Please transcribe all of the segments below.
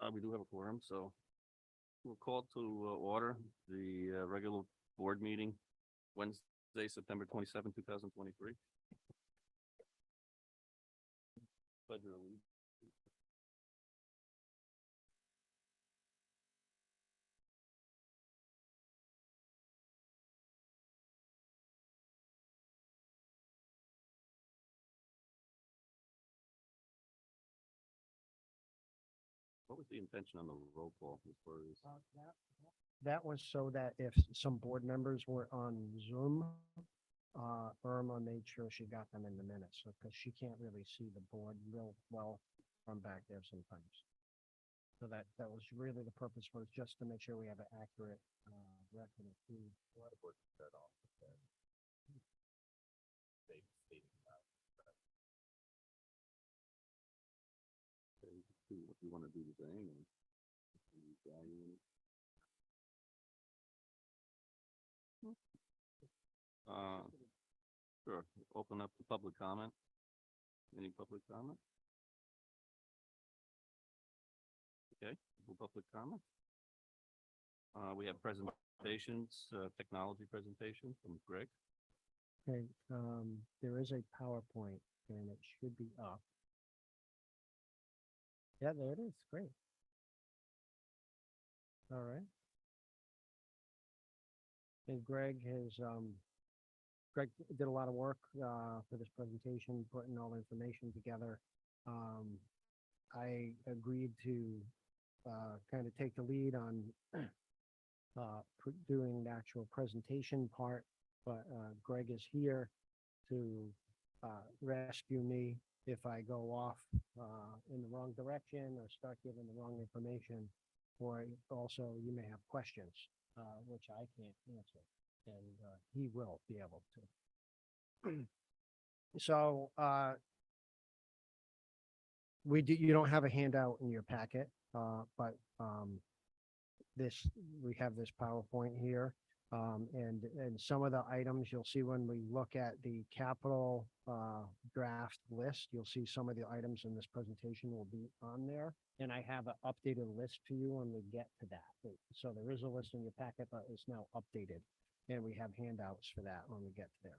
We do have a quorum, so we'll call to order the regular board meeting Wednesday, September 27, 2023. Pledge of allegiance. What was the intention on the roll call as far as? That was so that if some board members were on Zoom, Irma made sure she got them in the minutes, because she can't really see the board real well from back there sometimes. So that was really the purpose, was just to make sure we have an accurate record of who. What you want to do today? Sure. Open up the public comment. Any public comment? Okay, public comment. We have presentations, technology presentation from Greg. Okay, there is a PowerPoint and it should be up. Yeah, there it is. Great. All right. And Greg did a lot of work for this presentation, putting all the information together. I agreed to kind of take the lead on doing the actual presentation part, but Greg is here to rescue me if I go off in the wrong direction or start giving the wrong information, or also you may have questions, which I can't answer, and he will be able to. So you don't have a handout in your packet, but we have this PowerPoint here. And some of the items you'll see when we look at the capital draft list, you'll see some of the items in this presentation will be on there. And I have an updated list for you when we get to that. So there is a list in your packet, but it's now updated. And we have handouts for that when we get to there.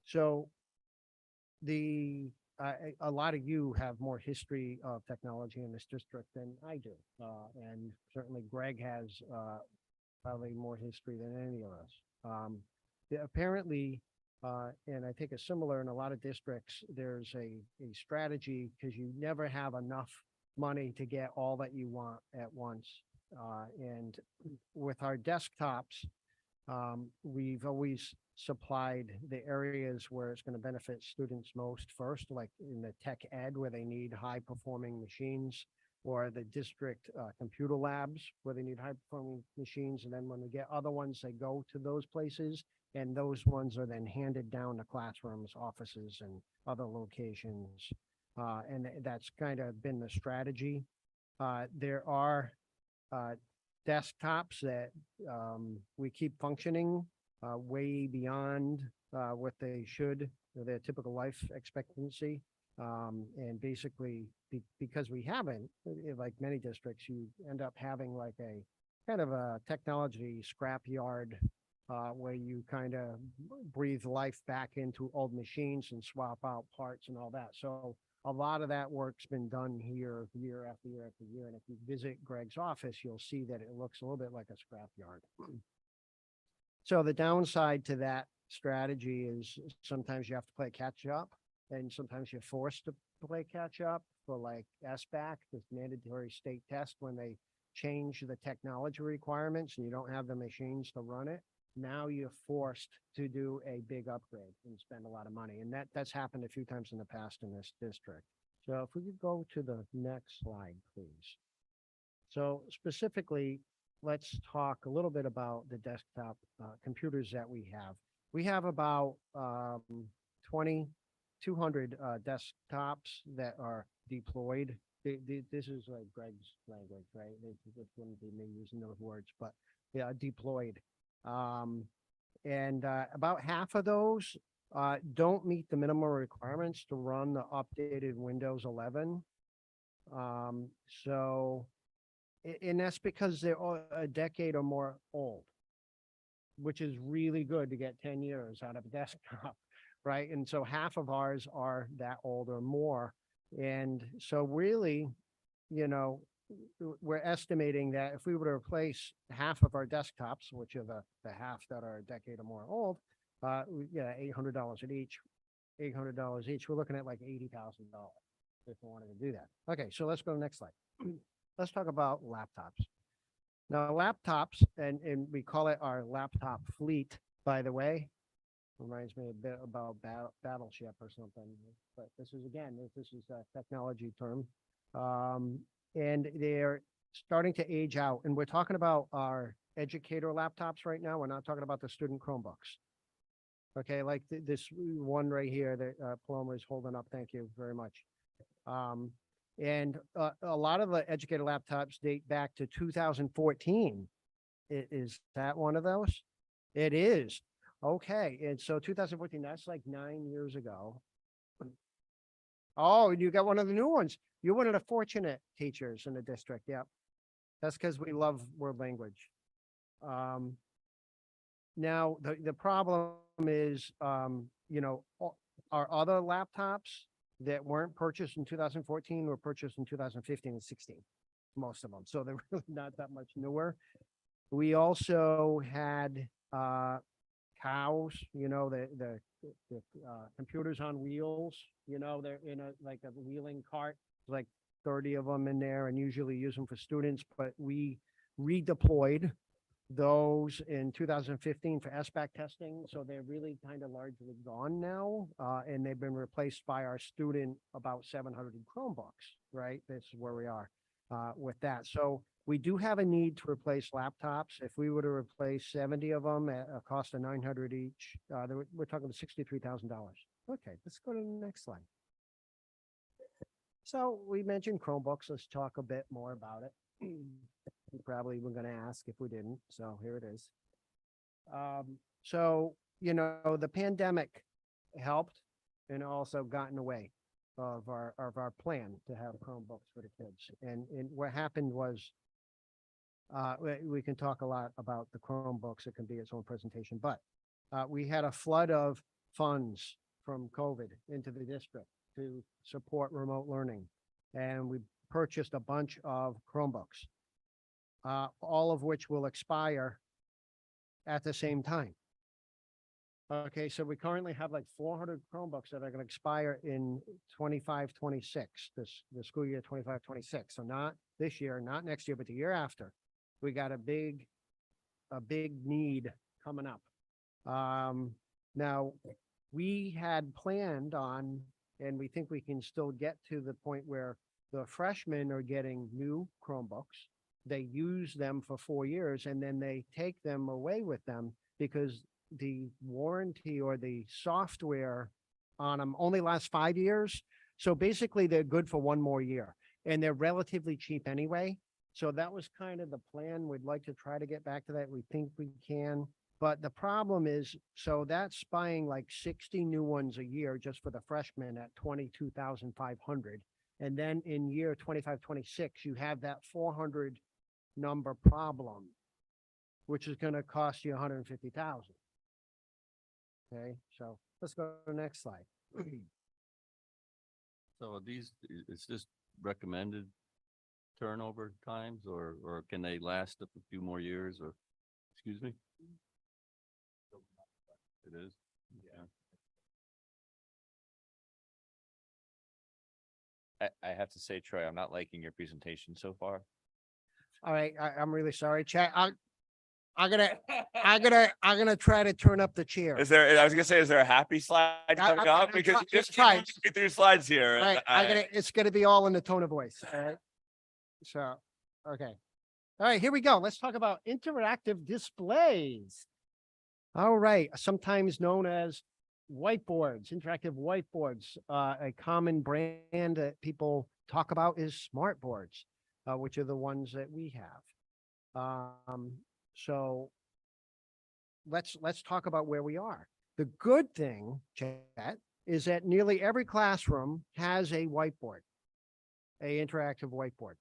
So a lot of you have more history of technology in this district than I do. And certainly Greg has probably more history than any of us. Apparently, and I think it's similar in a lot of districts, there's a strategy because you never have enough money to get all that you want at once. And with our desktops, we've always supplied the areas where it's going to benefit students most first, like in the tech ed where they need high performing machines, or the district computer labs where they need high performing machines. And then when we get other ones, they go to those places, and those ones are then handed down to classrooms, offices, and other locations. And that's kind of been the strategy. There are desktops that we keep functioning way beyond what they should, their typical life expectancy. And basically, because we haven't, like many districts, you end up having like a kind of a technology scrapyard where you kind of breathe life back into old machines and swap out parts and all that. So a lot of that work's been done here year after year after year. And if you visit Greg's office, you'll see that it looks a little bit like a scrapyard. So the downside to that strategy is sometimes you have to play catch up, and sometimes you're forced to play catch up for like SBAC, this mandatory state test, when they change the technology requirements and you don't have the machines to run it. Now you're forced to do a big upgrade and spend a lot of money. And that's happened a few times in the past in this district. So if we could go to the next slide, please. So specifically, let's talk a little bit about the desktop computers that we have. We have about 2,200 desktops that are deployed. This is like Greg's language, right? This wouldn't be me using those words, but yeah, deployed. And about half of those don't meet the minimum requirements to run the updated Windows 11. So, and that's because they're a decade or more old, which is really good to get 10 years out of a desktop, right? And so half of ours are that old or more. And so really, you know, we're estimating that if we were to replace half of our desktops, which are the half that are a decade or more old, yeah, $800 at each, $800 each, we're looking at like $80,000 if we wanted to do that. Okay, so let's go to the next slide. Let's talk about laptops. Now, laptops, and we call it our laptop fleet, by the way. Reminds me a bit about Battleship or something, but this is a technology term. And they're starting to age out, and we're talking about our educator laptops right now. We're not talking about the student Chromebooks. Okay, like this one right here that Paloma is holding up. Thank you very much. And a lot of the educator laptops date back to 2014. Is that one of those? It is. Okay, and so 2014, that's like 9 years ago. Oh, you got one of the new ones. You're one of the fortunate teachers in the district. Yep. That's because we love world language. Now, the problem is, you know, our other laptops that weren't purchased in 2014 were purchased in 2015 and 16, most of them. So they're really not that much newer. We also had cows, you know, the computers on wheels, you know, they're in like a wheeling cart, like 30 of them in there, and usually use them for students, but we redeployed those in 2015 for SBAC testing. So they're really kind of largely gone now. And they've been replaced by our student about 700 Chromebooks, right? That's where we are with that. So we do have a need to replace laptops. If we were to replace 70 of them at a cost of 900 each, we're talking $63,000. Okay, let's go to the next slide. So we mentioned Chromebooks. Let's talk a bit more about it. You probably were going to ask if we didn't. So here it is. So, you know, the pandemic helped and also got in the way of our plan to have Chromebooks for the kids. And what happened was, we can talk a lot about the Chromebooks. It can be its own presentation, but we had a flood of funds from COVID into the district to support remote learning. And we purchased a bunch of Chromebooks, all of which will expire at the same time. Okay, so we currently have like 400 Chromebooks that are going to expire in 25-26, the school year 25-26. So not this year, not next year, but the year after. We got a big need coming up. Now we had planned on, and we think we can still get to the point where the freshmen are getting new Chromebooks. They use them for 4 years and then they take them away with them because the warranty or the software on them only lasts 5 years. So basically they're good for 1 more year and they're relatively cheap anyway. So that was kind of the plan. We'd like to try to get back to that. We think we can. But the problem is, so that's buying like 60 new ones a year just for the freshmen at 22,500. And then in year 25-26, you have that 400 number problem, which is going to cost you 150,000. Okay, so let's go to the next slide. So is this recommended turnover times or can they last a few more years or, excuse me? It is. Yeah. I have to say, Troy, I'm not liking your presentation so far. All right, I'm really sorry, Chad. I'm gonna try to turn up the chair. Is there, I was gonna say, is there a happy slide coming up? Because you just try. keep through slides here. All right, it's gonna be all in the tone of voice. All right. So, okay. All right, here we go. Let's talk about interactive displays. All right, sometimes known as whiteboards, interactive whiteboards. A common brand that people talk about is smartboards, which are the ones that we have. So let's talk about where we are. The good thing, Chat, is that nearly every classroom has a whiteboard. a interactive whiteboard.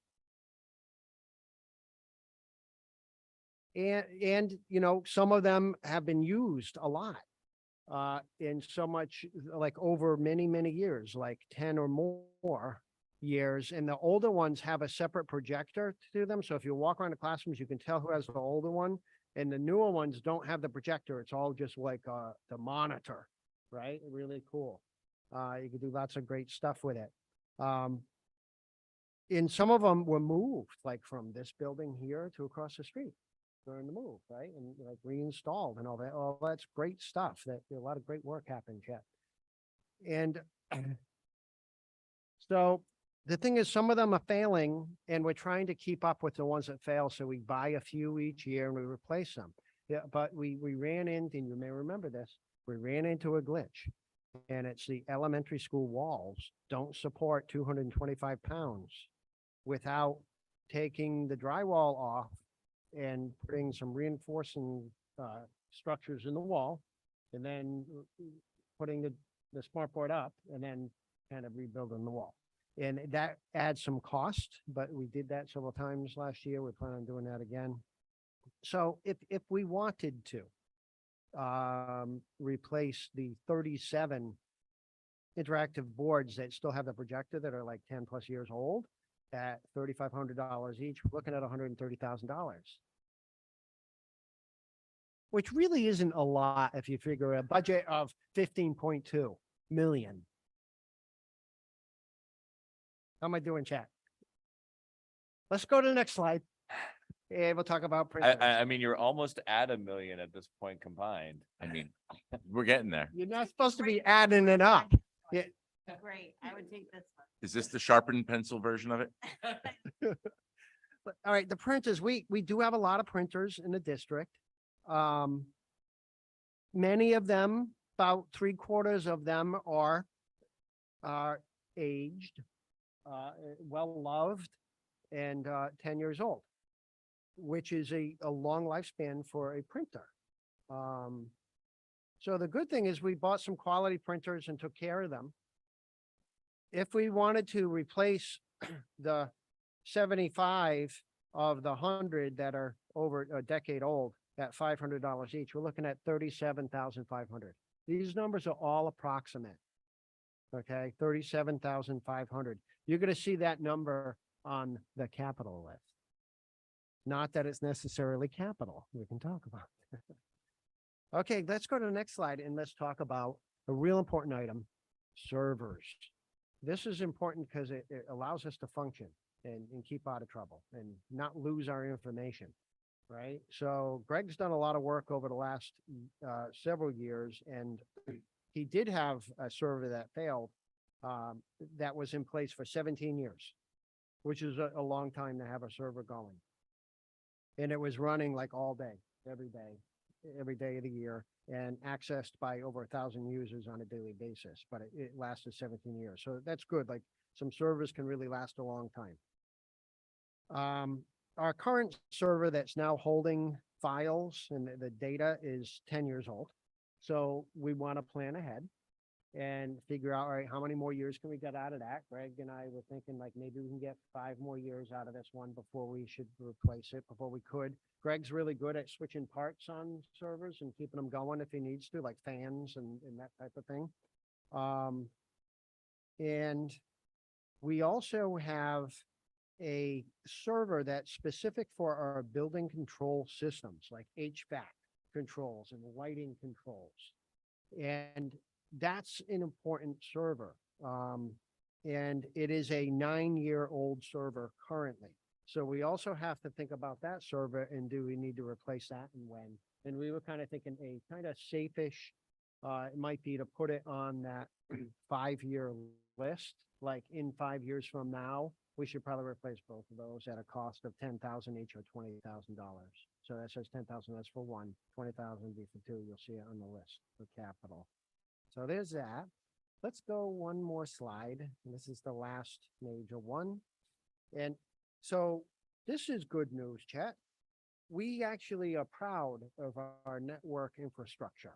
And, you know, some of them have been used a lot. In so much, like over many, many years, like 10 or more years. And the older ones have a separate projector to them. So if you walk around the classrooms, you can tell who has the older one. And the newer ones don't have the projector. It's all just like the monitor, right? Really cool. You can do lots of great stuff with it. And some of them were moved, like from this building here to across the street during the move, right? And like reinstalled and all that. Oh, that's great stuff. That a lot of great work happened, Chet. And so the thing is, some of them are failing, and we're trying to keep up with the ones that fail. So we buy a few each year and we replace them. Yeah, but we ran into, and you may remember this, we ran into a glitch, and it's the elementary school walls don't support 225 pounds without taking the drywall off and putting some reinforcing structures in the wall, and then putting the smart board up, and then kind of rebuilding the wall. And that adds some cost, but we did that several times last year. We plan on doing that again. So if we wanted to replace the 37 interactive boards that still have the projector that are like 10 plus years old at $3,500 each, we're looking at $130,000. Which really isn't a lot if you figure a budget of 15.2 million. How am I doing, chat? Let's go to the next slide. And we'll talk about printers. I mean, you're almost at $1 million at this point combined. I mean, we're getting there. You're not supposed to be adding it up. Yeah. Great, I would take this one. Is this the sharpened pencil version of it? But, all right, the printers, we do have a lot of printers in the district. Many of them, about 3/4 of them are aged, well-loved, and 10 years old, which is a long lifespan for a printer. So the good thing is we bought some quality printers and took care of them. If we wanted to replace the 75 of the 100 that are over a decade old at $500 each, we're looking at $37,500. These numbers are all approximate. Okay, 37,500. You're going to see that number on the capital list. Not that it's necessarily capital. We can talk about it. Okay, let's go to the next slide and let's talk about a real important item, servers. This is important because it allows us to function and keep out of trouble and not lose our information, right? So Greg's done a lot of work over the last several years, and he did have a server that failed that was in place for 17 years, which is a long time to have a server going. And it was running like all day, every day of the year, and accessed by over 1,000 users on a daily basis, but it lasted 17 years. So that's good. Like some servers can really last a long time. Our current server that's now holding files and the data is 10 years old. So we want to plan ahead and figure out, all right, how many more years can we get out of that? Greg and I were thinking like maybe we can get 5 more years out of this one before we should replace it, before we could. Greg's really good at switching parts on servers and keeping them going if he needs to, like fans and that type of thing. And we also have a server that's specific for our building control systems, like HVAC controls and lighting controls. And that's an important server. And it is a 9-year-old server currently. So we also have to think about that server and do we need to replace that and when? And we were kind of thinking a kind of safe-ish, it might be to put it on that 5-year list, like in 5 years from now, we should probably replace both of those at a cost of $10,000 each or $20,000. So that says 10,000, that's for one, 20,000 be for two. You'll see it on the list for capital. So there's that. Let's go one more slide. This is the last major one. And so this is good news, Chet. We actually are proud of our network infrastructure.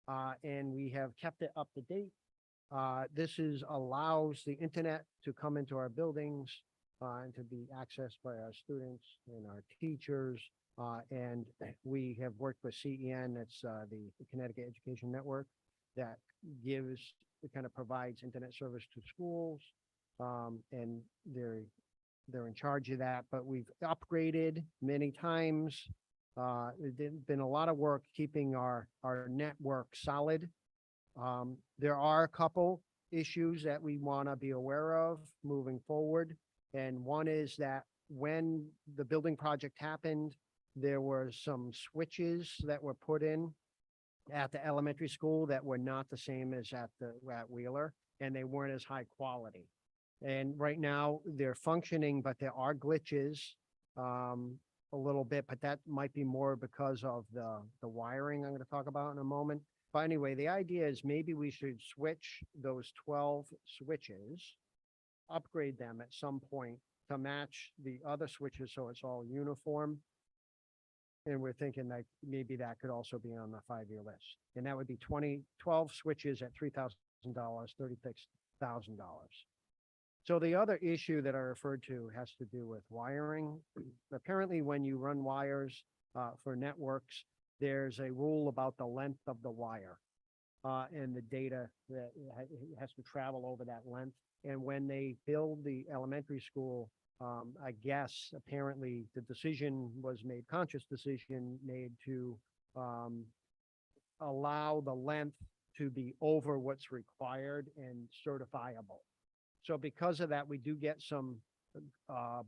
And we have kept it up to date. allows the internet to come into our buildings, and to be accessed by our students and our teachers. And we have worked with CEN, that's, the Connecticut Education Network, that it kind of provides internet service to schools. And they're in charge of that, but we've upgraded many times. There's been a lot of work keeping our network solid. There are a couple issues that we want to be aware of moving forward. And one is that when the building project happened, there were some switches that were put in at the elementary school that were not the same as at Wheeler, and they weren't as high quality. And right now they're functioning, but there are glitches, a little bit, but that might be more because of the wiring I'm going to talk about in a moment. But anyway, the idea is maybe we should switch those 12 switches, upgrade them at some point to match the other switches so it's all uniform. And we're thinking that maybe that could also be on the 5-year list. And that would be 12 switches at $3,000, $36,000. So the other issue that I referred to has to do with wiring. Apparently, when you run wires for networks, there's a rule about the length of the wire and the data that has to travel over that length. And when they build the elementary school, I guess apparently the decision was made, conscious decision made to allow the length to be over what's required and certifiable. So because of that, we do get some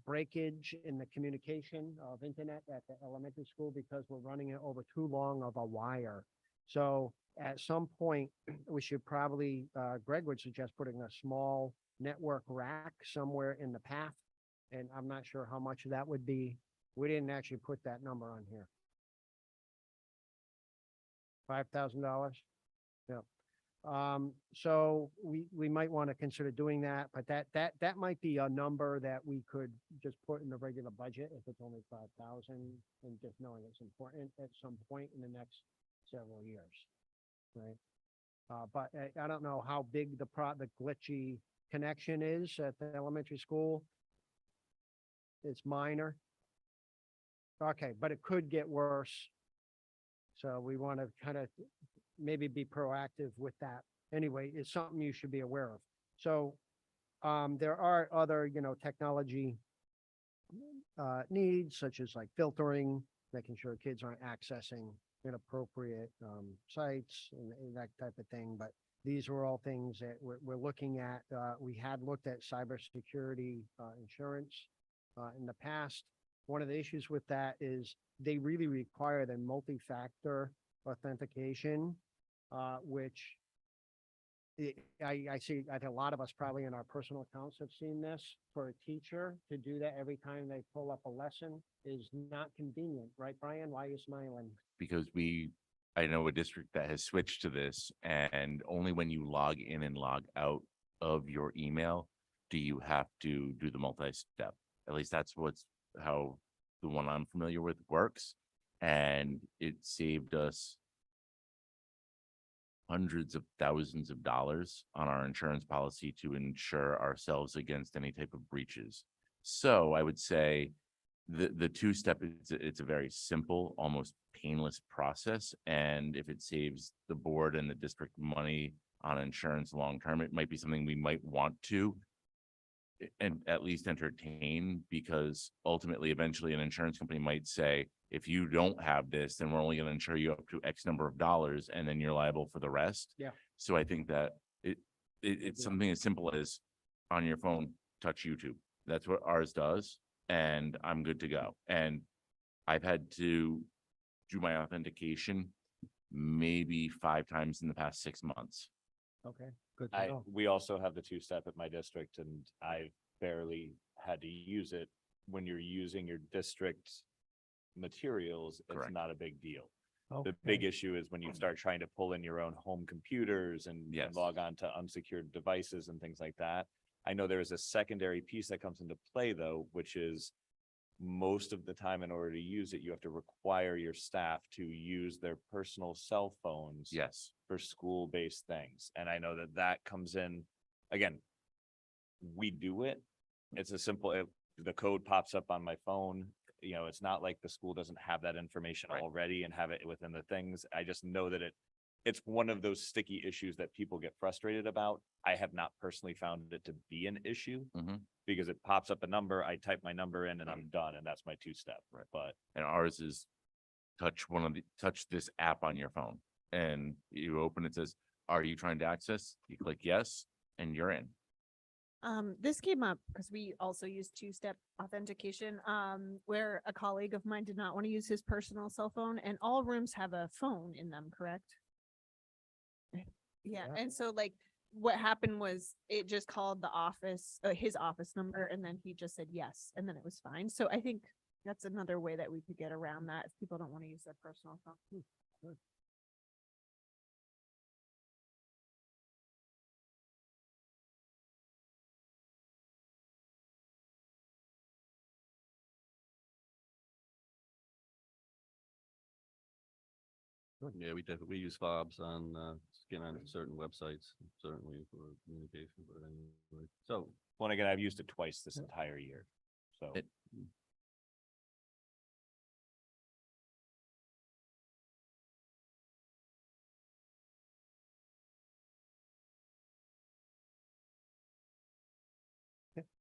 breakage in the communication of internet at the elementary school because we're running it over too long of a wire. So at some point, we should probably, Greg would suggest putting a small network rack somewhere in the path. And I'm not sure how much that would be. We didn't actually put that number on here. $5,000? Yeah. So we might want to consider doing that, but that might be a number that we could just put in the regular budget if it's only 5,000, and just knowing it's important at some point in the next several years, right? But I don't know how big the glitchy connection is at the elementary school. It's minor. Okay, but it could get worse. So we want to kind of maybe be proactive with that. Anyway, it's something you should be aware of. So there are other, technology needs, such as like filtering, making sure kids aren't accessing inappropriate sites and that type of thing. But these are all things that we're looking at. We had looked at cybersecurity insurance in the past. One of the issues with that is they really require the multi-factor authentication, which I see, I think a lot of us probably in our personal accounts have seen this. For a teacher to do that every time they pull up a lesson is not convenient, right, Brian? Why are you smiling? Because I know a district that has switched to this, and only when you log in and log out of your email do you have to do the multi-step. At least that's how the one I'm familiar with works. And it saved us hundreds of thousands of dollars on our insurance policy to insure ourselves against any type of breaches. So I would say the two-step, it's a very simple, almost painless process. And if it saves the board and the district money on insurance long-term, it might be something we might want to and at least entertain, because ultimately, eventually an insurance company might say, if you don't have this, then we're only going to insure you up to X number of dollars, and then you're liable for the rest. Yeah. So I think that it's something as simple as on your phone, touch YouTube. That's what ours does. And I'm good to go. And I've had to do my authentication maybe 5 times in the past 6 months. Okay, good to know. We also have the two-step at my district, and I've barely had to use it. When you're using your district materials, it's Correct. not a big deal. The Okay. big issue is when you start trying to pull in your own home computers and Yes. log on to unsecured devices and things like that. I know there is a secondary piece that comes into play though, which is most of the time in order to use it, you have to require your staff to use their personal cell phones Yes, for school-based things. And I know that that comes in, again, we do it. It's a simple, the code pops up on my phone. You know, it's not like the school doesn't have that information Right. already and have it within the things. I just know that it's one of those sticky issues that people get frustrated about. I have not personally found it to be an issue Mhm. because it pops up a number, I type my number in and I'm done, and that's my two-step. Right. But and ours is touch this app on your phone and you open it, says, are you trying to access? You click yes, and you're in. This came up because we also use two-step authentication, where a colleague of mine did not want to use his personal cell phone, and all rooms have a phone in them, correct? Yeah, Yeah. and so like what happened was it just called the office, his office number, and then he just said yes, and then it was fine. So I think that's another way that we could get around that if people don't want to use their personal phone. Yeah, we definitely, we use fobs on, scan on certain websites, certainly for communication, but anyway. So, well, again, I've used it twice this entire year. So It-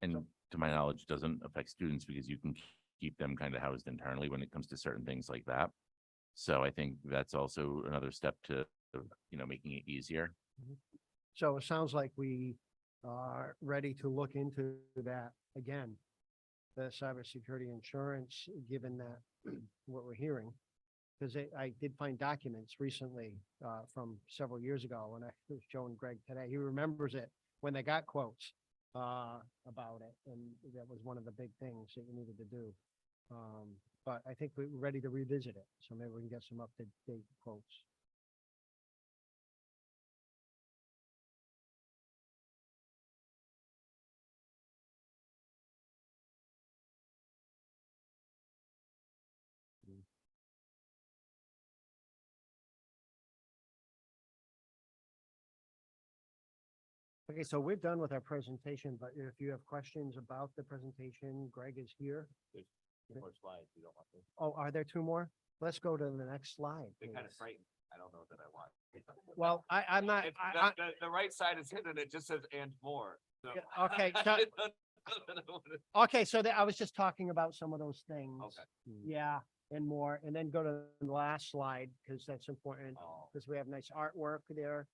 And to my knowledge, doesn't affect students because you can keep them kind of housed internally when it comes to certain things like that. So I think that's also another step to, making it easier. So it sounds like we are ready to look into that again. The cybersecurity insurance, given that what we're hearing. Because I did find documents recently from several years ago when I was showing Greg today. He remembers it when they got quotes about it. And that was one of the big things that you needed to do. But I think we're ready to revisit it. So maybe we can get some up-to-date quotes. Okay, so we're done with our presentation, but if you have questions about the presentation, Greg is here. two more slides, you don't want to. Oh, are there two more? Let's go to the next slide. They kind of please. frightened. I don't know that I want. Well, I'm not, It's- I, The right side is hidden, it just says and more. So- Yeah, okay, so- okay, so I was just talking about some of those things. Okay. Yeah, and more, and then go to the last slide, because that's important, Oh. because we have nice artwork there.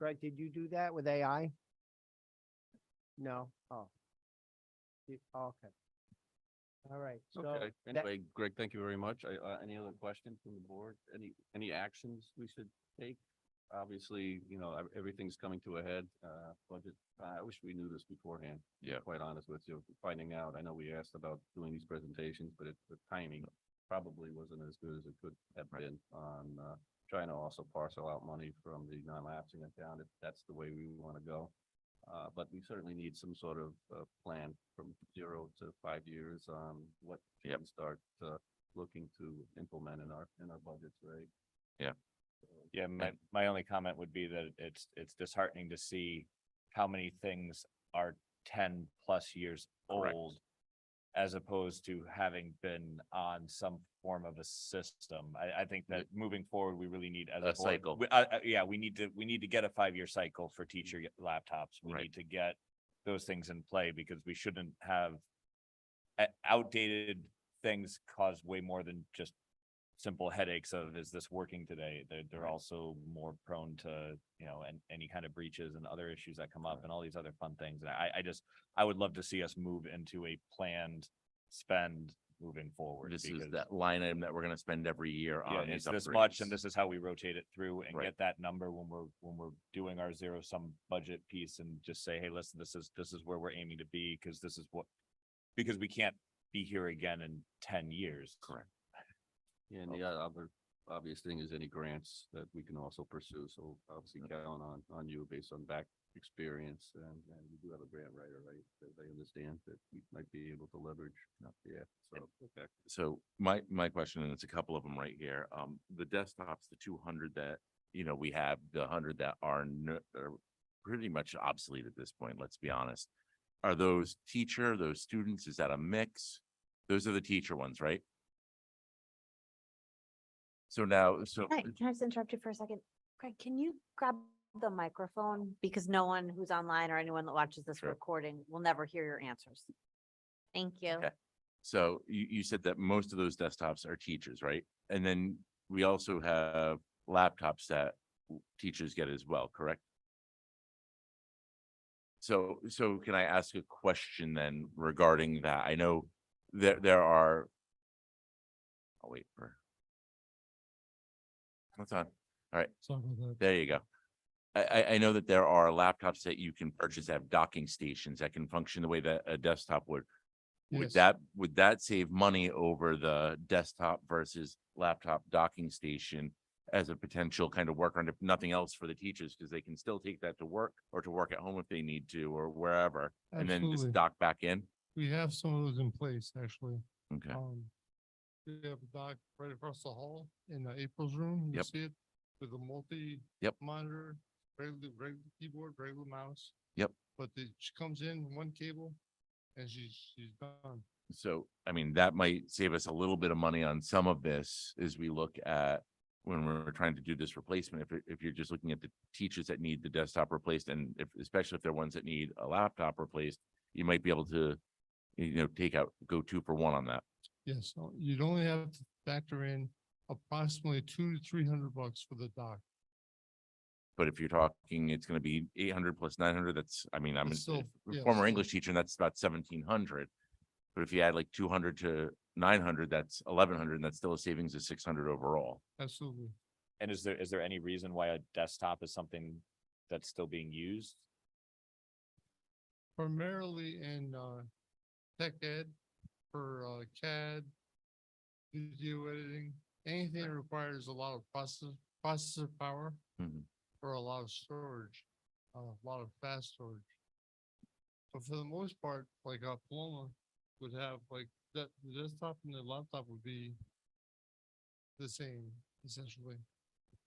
Greg, did you do that with AI? No? Oh. Okay. All right, so. okay, that- anyway, Greg, thank you very much. Any other questions from the board? Any actions we should take? Obviously, everything's coming to a head, budget. I wish we knew this beforehand. to be Yeah. Quite honest with you, finding out. I know we asked about doing these presentations, but the timing probably wasn't as good as it could have been on, trying to also parcel out money from the non-lapsing account, if that's the way we want to go. But we certainly need some sort of plan from 0 to 5 years on what we Yep. can start looking to implement in our budgets, right? Yeah. So, Yeah, my only comment would be that it's disheartening to see how many things are 10+ years Correct. old. As opposed to having been on some form of a system. I think that moving forward, we really need as A board- cycle. Yeah, we need to get a 5-year cycle for teacher laptops. We Right. need to get those things in play because we shouldn't have outdated things cause way more than just simple headaches of, is this working today? They're Right. also more prone to, and any kind of breaches and other issues that come up and all these other fun things. And I would love to see us move into a planned spend moving forward. This is because- that line item that we're gonna spend every year Yeah, on it's these this much, and upgrades. this is how we rotate it through and Right. get that number when we're doing our zero sum budget piece and just say, hey, listen, this is where we're aiming to be, because because we can't be here again in 10 years. Correct. Yeah, and the other obvious thing is any grants that we can also pursue. So obviously count on you based on back experience and you do have a grant writer, right? That I understand that we might be able to leverage. Yeah, so, okay. So my question, and it's a couple of them right here, the desktops, the 200 that, we have, the 100 that are pretty much obsolete at this point, let's be honest. Are those teacher, those students, is that a mix? Those are the teacher ones, right? So now, Can I just interrupt you for a second? Craig, can you grab the microphone? Because no one who's online or anyone that watches this Sure. recording will never hear your answers. Thank you. Okay. So you said that most of those desktops are teachers, right? And then we also have laptops that teachers get as well, correct? So can I ask a question then regarding that? I know there are. I'll wait for. What's on? All right, there you go. I know that there are laptops that you can purchase that have docking stations that can function the way that a desktop would. Would that save money over the desktop versus laptop docking station as a potential kind of workaround, if nothing else for the teachers, because they can still take that to work or to work at home if they need to or wherever, and then just Absolutely. dock back in? We have some of those in place, actually. Okay, We have a dock right across the hall in April's room. You Yep. see it with a multi. Yep. Monitor, regular keyboard, regular mouse. Yep. But she comes in one cable and she's done. so I mean, that might save us a little bit of money on some of this as we look at when we're trying to do this replacement. If you're just looking at the teachers that need the desktop replaced, and especially if they're ones that need a laptop replaced, you might be able to, go 2 for 1 on that. Yes, so you'd only have to factor in approximately $200 to $300 for the dock. But if you're talking, it's gonna be 800 plus 900, that's, I mean, I'm It's still- a yeah, former still- English teacher, and that's about 1,700. But if you add like 200 to 900, that's 1,100, and that's still a savings of 600 overall. Absolutely. And is there any reason why a desktop is something that's still being used? Primarily in tech ed for CAD, video editing, anything that requires a lot of processor power Mhm. or a lot of storage, a lot of fast storage. But for the most part, like a Paloma would have like that, the desktop and the laptop would be the same essentially.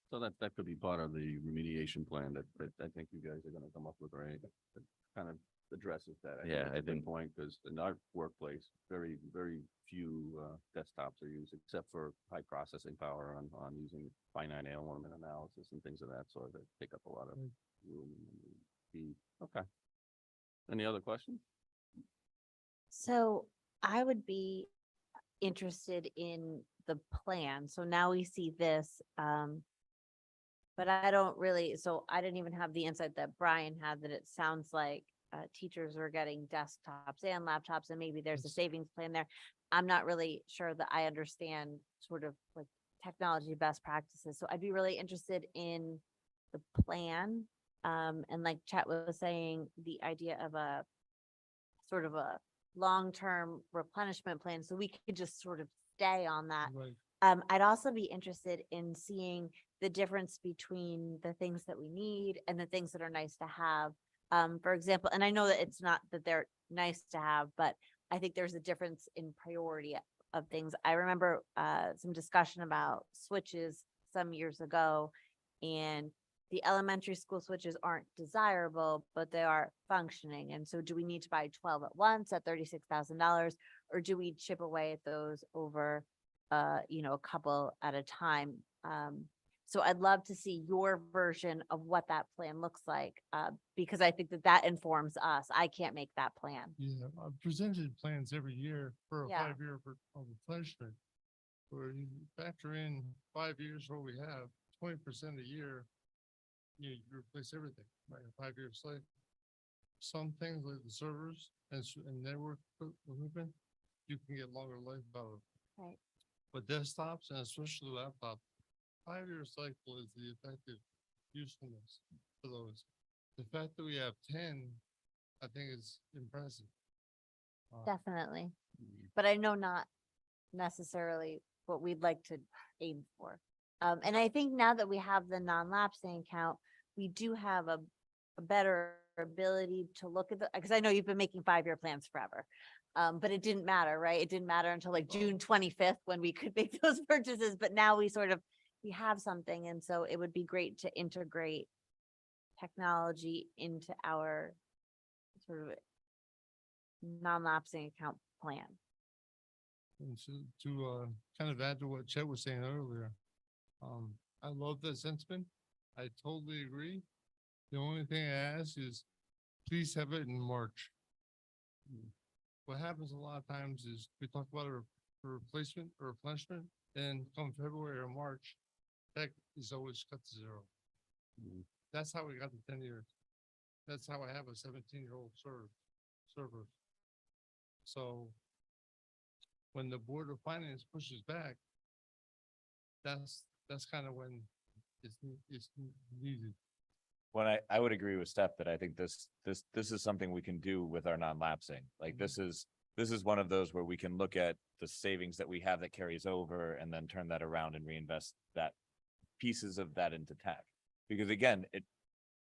So that could be part of the remediation plan that I think you guys are gonna come up with, right? That kind of addresses that. Yeah, that's I a good think- point, because in our workplace, very few desktops are used except for high processing power on using finite element analysis and things of that sort that take up a lot of Right. room. Okay. Any other questions? So I would be interested in the plan. So now we see this, but I don't really, so I didn't even have the insight that Brian had, that it sounds like teachers are getting desktops and laptops, and maybe there's a Yes. savings plan there. I'm not really sure that I understand sort of like technology best practices. So I'd be really interested in the plan. And like Chet was saying, the idea of a sort of a long-term replenishment plan, so we could just sort of stay on that. Right. I'd also be interested in seeing the difference between the things that we need and the things that are nice to have. For example, and I know that it's not that they're nice to have, but I think there's a difference in priority of things. I remember some discussion about switches some years ago, and the elementary school switches aren't desirable, but they are functioning. And so do we need to buy 12 at once at $36,000, or do we chip away at those over a couple at a time? So I'd love to see your version of what that plan looks like, because I think that informs us. I can't make that plan. Yeah, I've presented plans every year for a Yeah. 5-year replenishment. Where you factor in 5 years what we have, 20% a year, you replace everything, right? A 5-year cycle. Some things like the servers and network equipment, you can get longer life out of. Right. But desktops and especially laptops, 5-year cycle is the effective usefulness for those. The fact that we have 10, I think is impressive. Definitely. But I know not necessarily what we'd like to aim for. And I think now that we have the non-lapsing account, we do have a better ability to look at the, because I know you've been making 5-year plans forever. But it didn't matter, right? It didn't matter until like June 25th when we could make those purchases, but now we have something. And so it would be great to integrate technology into our sort of non-lapsing account plan. And to kind of add to what Chet was saying earlier, I love that sentiment. I totally agree. The only thing I ask is, please have it in March. What happens a lot of times is we talk about a replacement or replenishment, and come February or March, that is always cut to zero. That's how we got the 10 years. That's how I have a 17-year-old server. So when the Board of Finance pushes back, that's kind of when it's needed. When I would agree with Steph that I think this is something we can do with our non-lapsing. Like this is one of those where we can look at the savings that we have that carries over and then turn that around and reinvest that pieces of that into tech. Because again,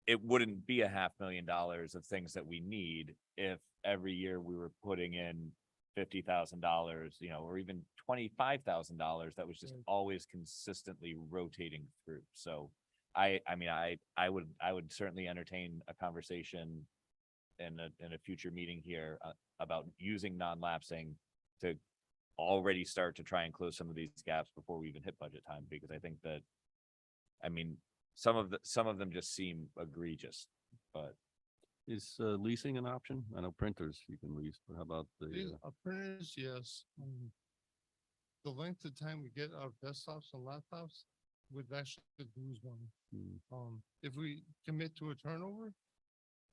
it wouldn't be $500,000 of things that we need if every year we were putting in $50,000, or even $25,000 that was just always consistently rotating through. So I would certainly entertain a conversation in a future meeting here about using non-lapsing to already start to try and close some of these gaps before we even hit budget time, because I think that, some of them just seem egregious, but Is leasing an option? I know printers you can lease, but how about the, Printers, yes. The length of time we get our desktops and laptops would actually lose money. If we commit to a turnover,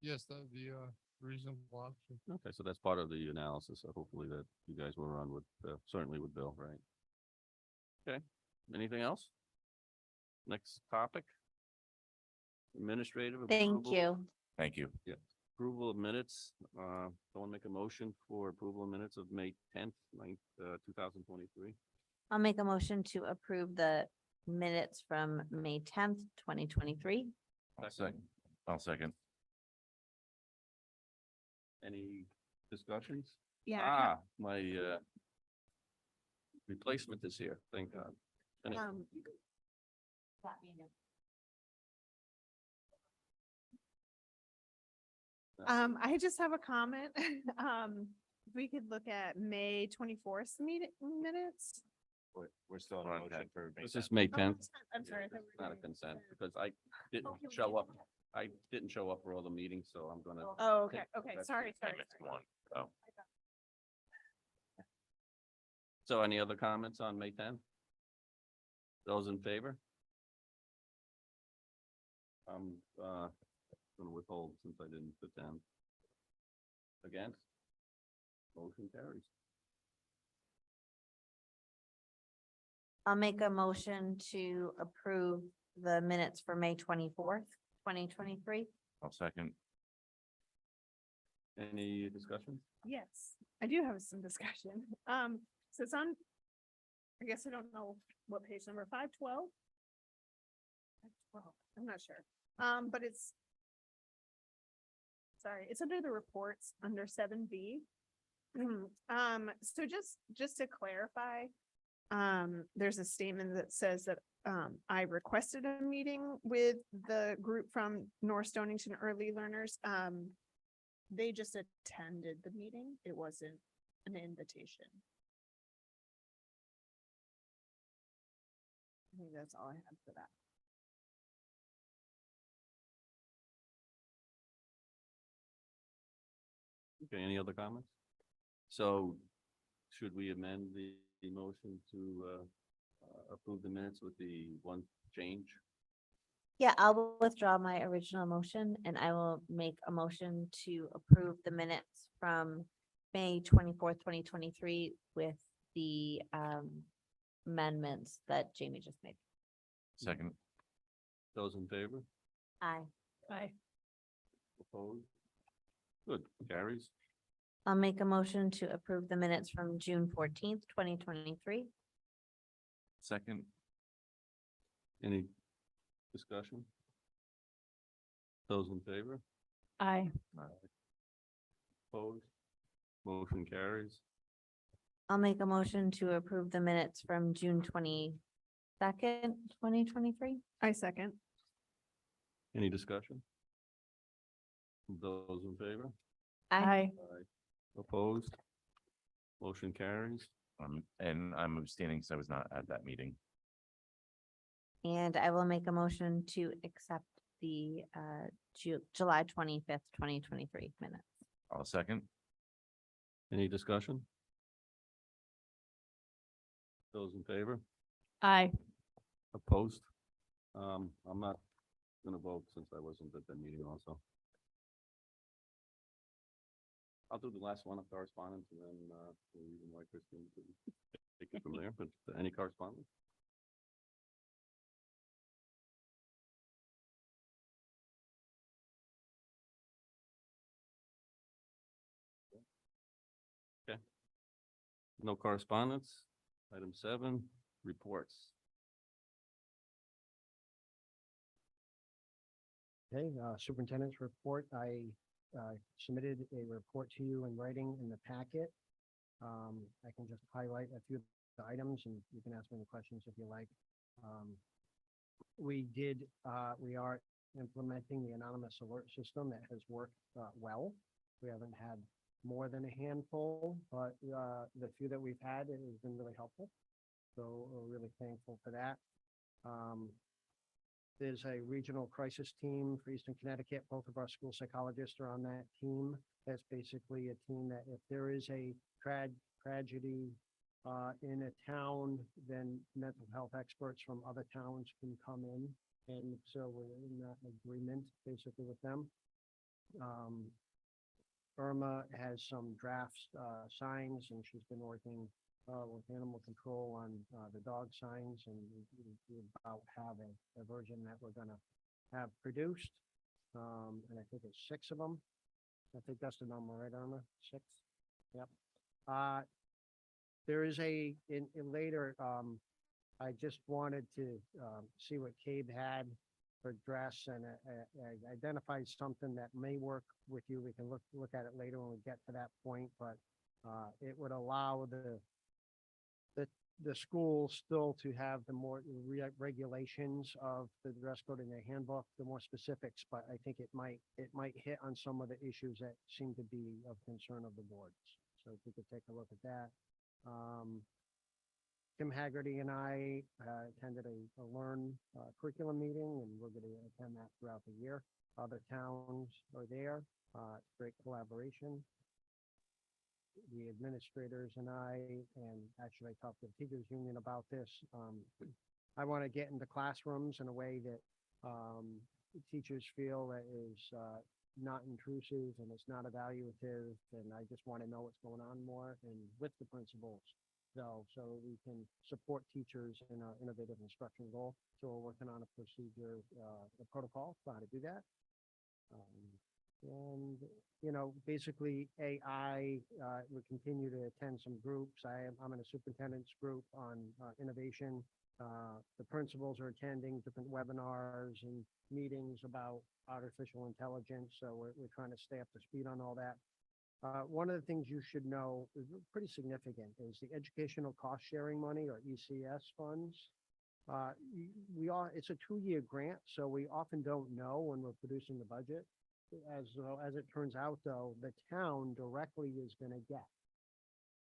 yes, that would be a reasonable option. okay, so that's part of the analysis, so hopefully that you guys will run with, certainly with Bill, right? Okay, anything else? Next topic? Administrative. Thank approval. you. Thank you. Yeah, approval of minutes. Someone make a motion for approval of minutes of May 10th, 2023. I'll make a motion to approve the minutes from May 10th, 2023. I'll second. Any discussions? Yeah. My replacement is here, thank God. Any- I just have a comment. If we could look at May 24th minutes. we're still in a motion for. May This 10th. is May Oh, 10th. I'm sorry. I thought It's we were not a doing consent consent. because I didn't Okay, we show did. up. I didn't show up for all the meetings, so I'm gonna. Oh, okay, okay, That's- sorry. One. Oh, So any other comments on May 10th? Those in favor? I'm gonna withhold since I didn't attend. Against? Motion carries. I'll make a motion to approve the minutes for May 24th, 2023. I'll second. Any discussion? Yes, I do have some discussion. So it's on, I guess I don't know what page number, 512? 512, I'm not sure. But it's, sorry, it's under the reports under 7B. So just to clarify, there's a statement that says that I requested a meeting with the group from North Stonington Early Learners. They just attended the meeting. It wasn't an invitation. I think that's all I have for that. Okay, any other comments? So should we amend the motion to approve the minutes with the one change? Yeah, I'll withdraw my original motion and I will make a motion to approve the minutes from May 24th, 2023 with the amendments that Jamie just made. Second. Those in favor? Aye. Bye. Opposed? Good, carries. I'll make a motion to approve the minutes from June 14th, 2023. Second. Any discussion? Those in favor? Aye. Opposed? Motion carries. I'll make a motion to approve the minutes from June 22nd, 2023. I second. Any discussion? Those in favor? Aye. Opposed? Motion carries. And I'm abstaining because I was not at that meeting. And I will make a motion to accept the July 25th, 2023 minutes. I'll second. Any discussion? Those in favor? Aye. Opposed? I'm not gonna vote since I wasn't at that meeting also. I'll do the last one of correspondence and then, we'll leave my Christine to take it from there, but any correspondence? Okay. No correspondence. Item 7, reports. Okay, Superintendent's Report, I submitted a report to you in writing in the packet. I can just highlight a few of the items and you can ask me any questions if you like. We are implementing the anonymous alert system that has worked well. We haven't had more than a handful, but the few that we've had, it has been really helpful. So we're really thankful for that. There's a regional crisis team for Eastern Connecticut. Both of our school psychologists are on that team. That's basically a team that if there is a tragedy in a town, then mental health experts from other towns can come in. And so we're in that agreement basically with them. Irma has some draft signs and she's been working with animal control on the dog signs, and we about have a version that we're gonna have produced. And I think it's 6 of them. I think that's the number, right, Irma? 6? Yep. There is in later, I just wanted to see what Cabe had for dress and I identified something that may work with you. We can look at it later when we get to that point, but it would allow the schools still to have the more regulations of the dress code in their handbook, the more specifics, but I think it might hit on some of the issues that seem to be of concern of the boards. So if we could take a look at that. Tim Haggerty and I attended a Learn curriculum meeting, and we're going to attend that throughout the year. Other towns are there. Great collaboration. The administrators and I, and actually I talked to the teachers union about this. I want to get into classrooms in a way that teachers feel that is not intrusive and it's not evaluative. And I just want to know what's going on more and with the principals. So we can support teachers in our innovative instruction goal. So we're working on a procedure, a protocol for how to do that. And, you know, basically AI, we continue to attend some groups. I'm in a superintendent's group on innovation. The principals are attending different webinars and meetings about artificial intelligence. So we're trying to stay up to speed on all that. One of the things you should know is pretty significant is the educational cost sharing money or ECS funds. It's a 2-year grant, so we often don't know when we're producing the budget. As it turns out, though, the town directly is going to get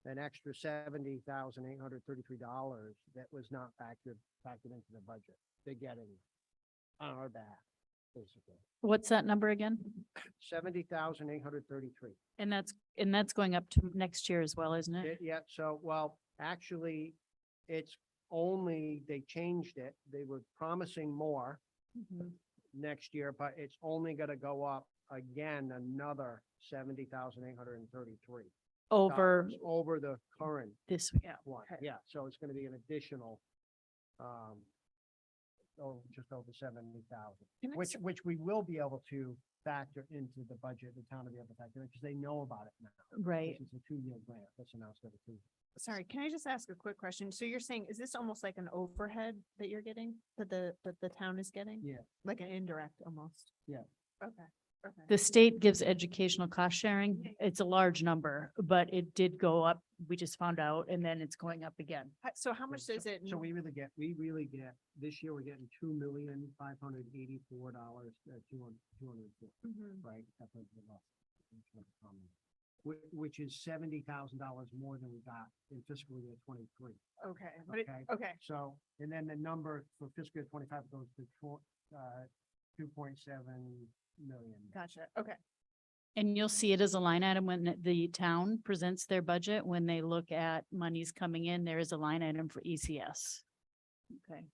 an extra $70,833 that was not factored into the budget. They're getting on our back, basically. What's that number again? 70,833. And that's going up to next year as well, isn't it? Yeah, so, well, actually, it's only, they changed it. They were promising more Mhm. next year, but it's only gonna go up again, another 70,833. Over Over the current this, yeah. one. Okay. Yeah, so it's gonna be an additional, just over 70,000, Can I which we will be able to factor into the budget, the town will be able to factor in, because they know about it now. Right. This is a 2-year grant, that's announced every 2 years. Sorry, can I just ask a quick question? So you're saying, is this almost like an overhead that you're getting, that the town is getting? Yeah. Like an indirect almost? Yeah. Okay, okay. The state gives educational cost sharing. It's a large number, but it did go up. We just found out, and then it's going up again. So how much is it? So we really get, this year we're getting $2,584,200, Mhm. right? That's what the loss. Which is $70,000 more than we got in fiscal year 23. Okay, but it, Okay. okay, So, and then the number for fiscal year 25 goes to 2.7 million. gotcha, okay. And you'll see it as a line item when the town presents their budget, when they look at monies coming in, there is a line item for ECS. Okay.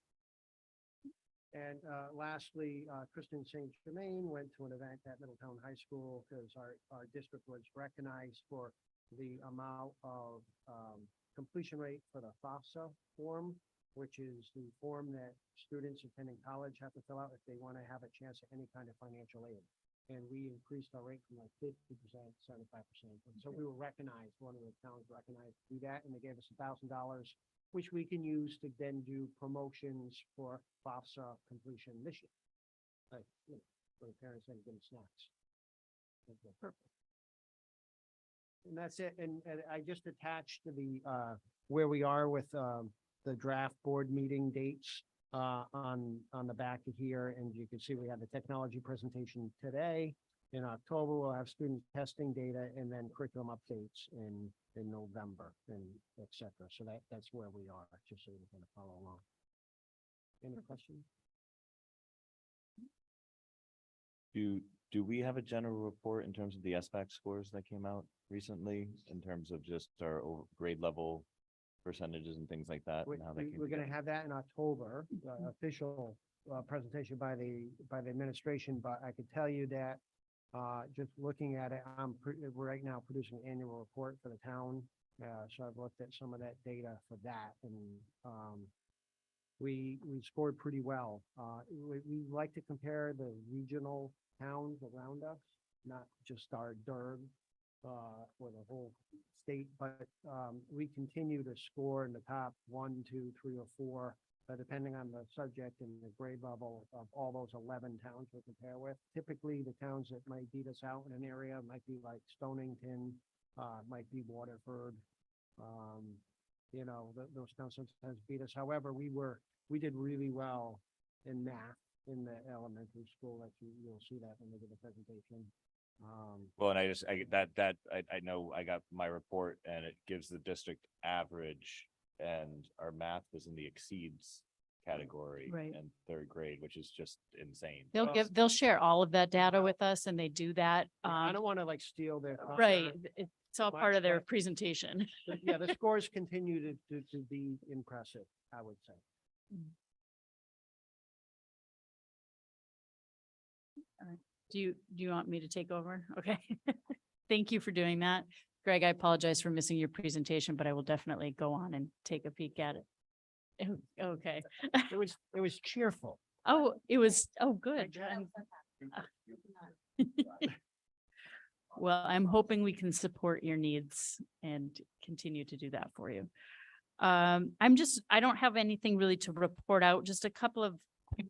And lastly, Kristen St. Germain went to an event at Middletown High School because our district was recognized for the amount of completion rate for the FAFSA form, which is the form that students attending college have to fill out if they want to have a chance at any kind of financial aid. And we increased our rate from like 50% to 75%. And so we were recognized, one of the towns recognized to do that, and they gave us $1,000, which we can use to then do promotions for FAFSA completion this year. Like, you know, for the parents and give them snacks. Perfect. And that's it. And I just attached the, where we are with, the draft board meeting dates, on the back of here. And you can see we have the technology presentation today. In October, we'll have student testing data and then curriculum updates in November and et cetera. So that's where we are, just so you can follow along. Any questions? Do we have a general report in terms of the SBAC scores that came out recently, in terms of just our grade level percentages and things like that? And how they came We're gonna together? have that in October, official presentation by the administration, but I could tell you that just looking at it, we're right now producing an annual report for the town. So I've looked at some of that data for that, and we scored pretty well. We like to compare the regional towns around us, not just our DERG for the whole state, but we continue to score in the top 1, 2, 3, or 4, depending on the subject and the grade level of all those 11 towns we compare with. Typically, the towns that might beat us out in an area might be like Stonington, might be Waterford. You know, those towns sometimes beat us. However, we did really well in math in the elementary school. That you'll see that when we do the presentation. Well, and I know I got my report and it gives the district average, and our math was in the exceeds category Right. in third grade, which is just insane. They'll share all of that data with us, and they do that. I don't want to like steal their thunder, Right. It's all But- part of their but- presentation. but yeah, the scores continue to be impressive, I would say. Do you want me to take over? Okay. Thank you for doing that. Greg, I apologize for missing your presentation, but I will definitely go on and take a peek at it. Okay. It was cheerful. Oh, good. Well, I'm hoping we can support your needs and continue to do that for you. I don't have anything really to report out, just a couple of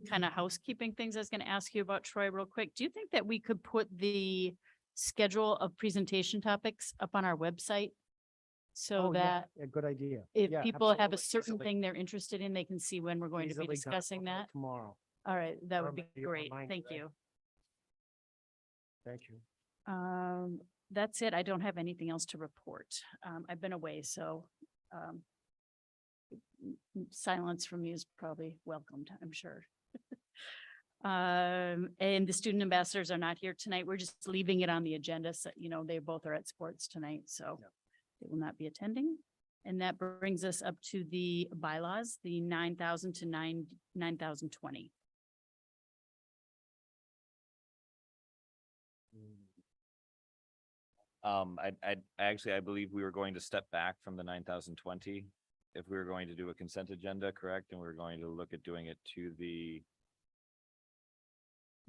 kind of housekeeping things I was going to ask you about, Troy, real quick. Do you think that we could put the schedule of presentation topics up on our website? So Oh, yeah, that a good idea. if Yeah, people have a absolutely. certain Easily- thing they're interested in, they can see when we're going to be easily done discussing that. Tomorrow. All right, that would be Remember, you're great. reminded, Thank right? you. Thank you. That's it. I don't have anything else to report. I've been away, so silence from you is probably welcomed, I'm sure. And the student ambassadors are not here tonight. We're just leaving it on the agenda. So, you know, they both are at sports tonight, so Yeah. they will not be attending. And that brings us up to the bylaws, the 9,000 to 9,020. I believe we were going to step back from the 9,020. If we were going to do a consent agenda, correct? And we we're going to look at doing it to the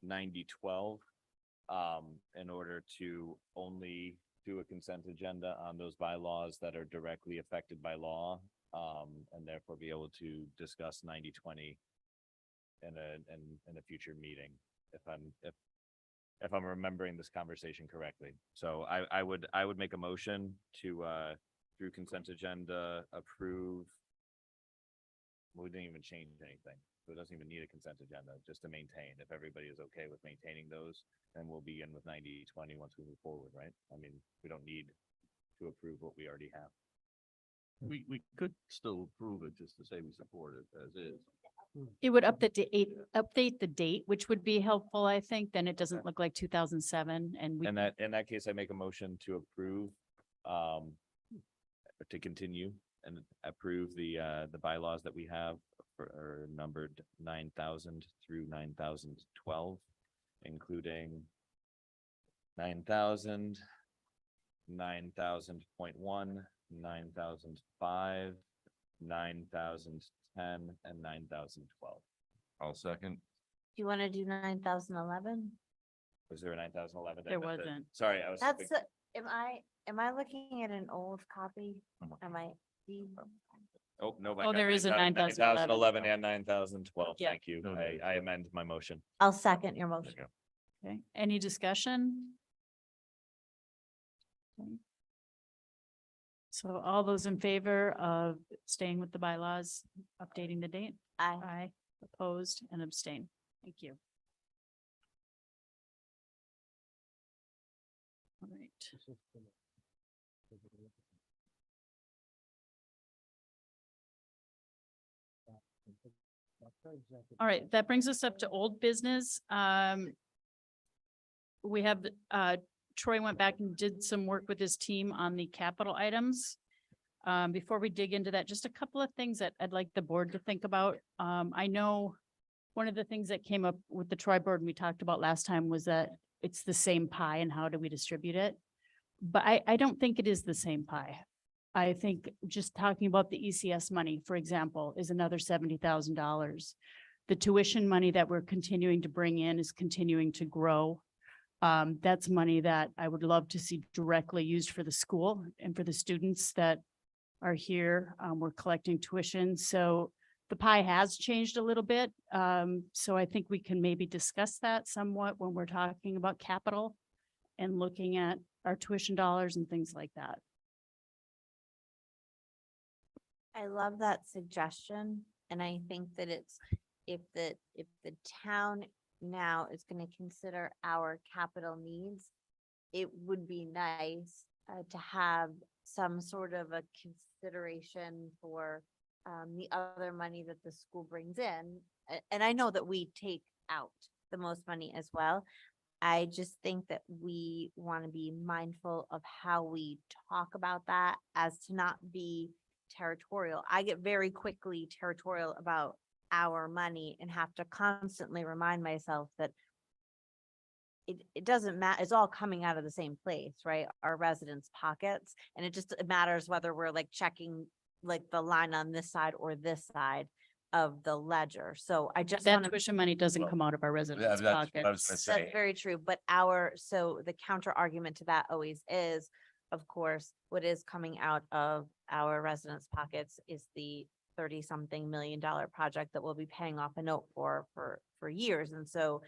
90-12, in order to only do a consent agenda on those bylaws that are directly affected by law. And therefore be able to discuss 90-20 in a future meeting, if I'm remembering this conversation correctly. So I would make a motion to, through consent agenda, approve. We didn't even change anything, so it doesn't even need a consent agenda, just to maintain. If everybody is okay with maintaining those, then we'll begin with 90-20 once we move forward, right? I mean, we don't need to approve what we already have. We could still approve it just to say we support it as is. It would update the date, which would be helpful, I think. Then it doesn't look like 2007 and we. In that case, I make a motion to approve, to continue and approve the bylaws that we have are numbered 9,000 through 9,012, including 9,000, 9,000.1, 9,005, 9,010, and 9,012. I'll second. Do you want to do 9,011? Was there a 9,011? There wasn't. Sorry, I was. That's, am I looking at an old copy? Am I? Oh, no. Oh, there is a 9,011. 9,011 and 9,012. Yeah. Thank you. No, I amend my motion. I'll second your motion. Okay, any discussion? Okay. So all those in favor of staying with the bylaws, updating the date? Aye. Aye, opposed and abstain. Thank you. All right. All right, that brings us up to old business. We have, Troy went back and did some work with his team on the capital items. Before we dig into that, just a couple of things that I'd like the board to think about. I know one of the things that came up with the Troy board and we talked about last time was that it's the same pie and how do we distribute it? But I don't think it is the same pie. I think just talking about the ECS money, for example, is another $70,000. The tuition money that we're continuing to bring in is continuing to grow. That's money that I would love to see directly used for the school and for the students that are here. We're collecting tuition. So the pie has changed a little bit. So I think we can maybe discuss that somewhat when we're talking about capital and looking at our tuition dollars and things like that. I love that suggestion, and I think that it's, if the town now is going to consider our capital needs, it would be nice to have some sort of a consideration for the other money that the school brings in. And I know that we take out the most money as well. I just think that we want to be mindful of how we talk about that as to not be territorial. I get very quickly territorial about our money and have to constantly remind myself that it doesn't matter. It's all coming out of the same place, right? Our residents' pockets. And it matters whether we're like checking like the line on this side or this side of the ledger. So I just That want to. tuition money doesn't come out of our residents' that's what I was gonna pockets. say. That's very true, but so the counter argument to that always is, of course, what is coming out of our residents' pockets is the 30-something million project that we'll be paying off a note for years. And so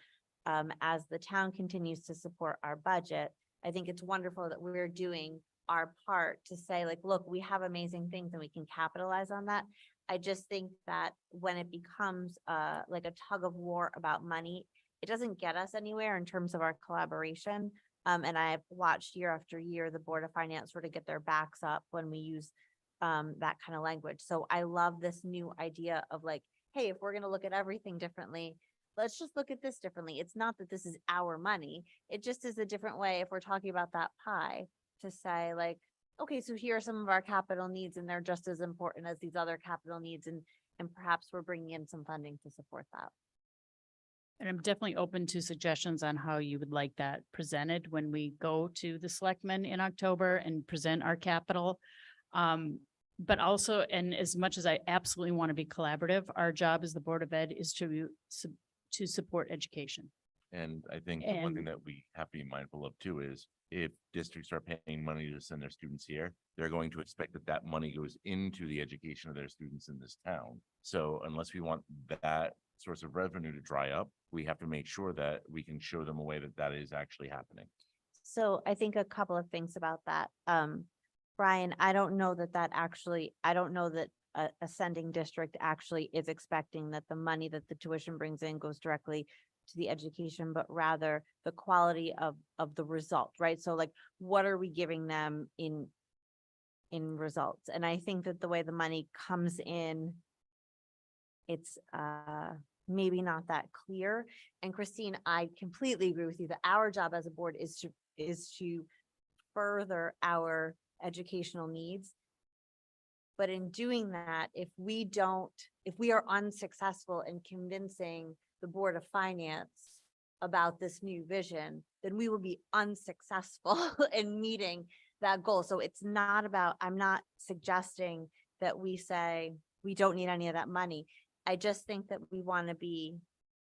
as the town continues to support our budget, I think it's wonderful that we're doing our part to say like, look, we have amazing things and we can capitalize on that. I just think that when it becomes like a tug of war about money, it doesn't get us anywhere in terms of our collaboration. And I've watched year after year, the Board of Finance sort of get their backs up when we use that kind of language. So I love this new idea of like, hey, if we're going to look at everything differently, let's just look at this differently. It's not that this is our money. It just is a different way if we're talking about that pie to say like, okay, so here are some of our capital needs and they're just as important as these other capital needs. And perhaps we're bringing in some funding to support that. And I'm definitely open to suggestions on how you would like that presented when we go to the selectmen in October and present our capital. But also, and as much as I absolutely want to be collaborative, our job as the Board of Ed is to support education. And I think the one thing And- that we have to be mindful of too is if districts are paying money to send their students here, they're going to expect that that money goes into the education of their students in this town. So unless we want that source of revenue to dry up, we have to make sure that we can show them a way that that is actually happening. So I think a couple of things about that. Brian, I don't know that I don't know that a sending district actually is expecting that the money that the tuition brings in goes directly to the education, but rather the quality of the result, right? So like, what are we giving them in results? And I think that the way the money comes in, it's maybe not that clear. And Christine, I completely agree with you that our job as a board is to further our educational needs. But in doing that, if we are unsuccessful in convincing the Board of Finance about this new vision, then we will be unsuccessful in meeting that goal. So it's not about, I'm not suggesting that we say we don't need any of that money. I just think that we want to be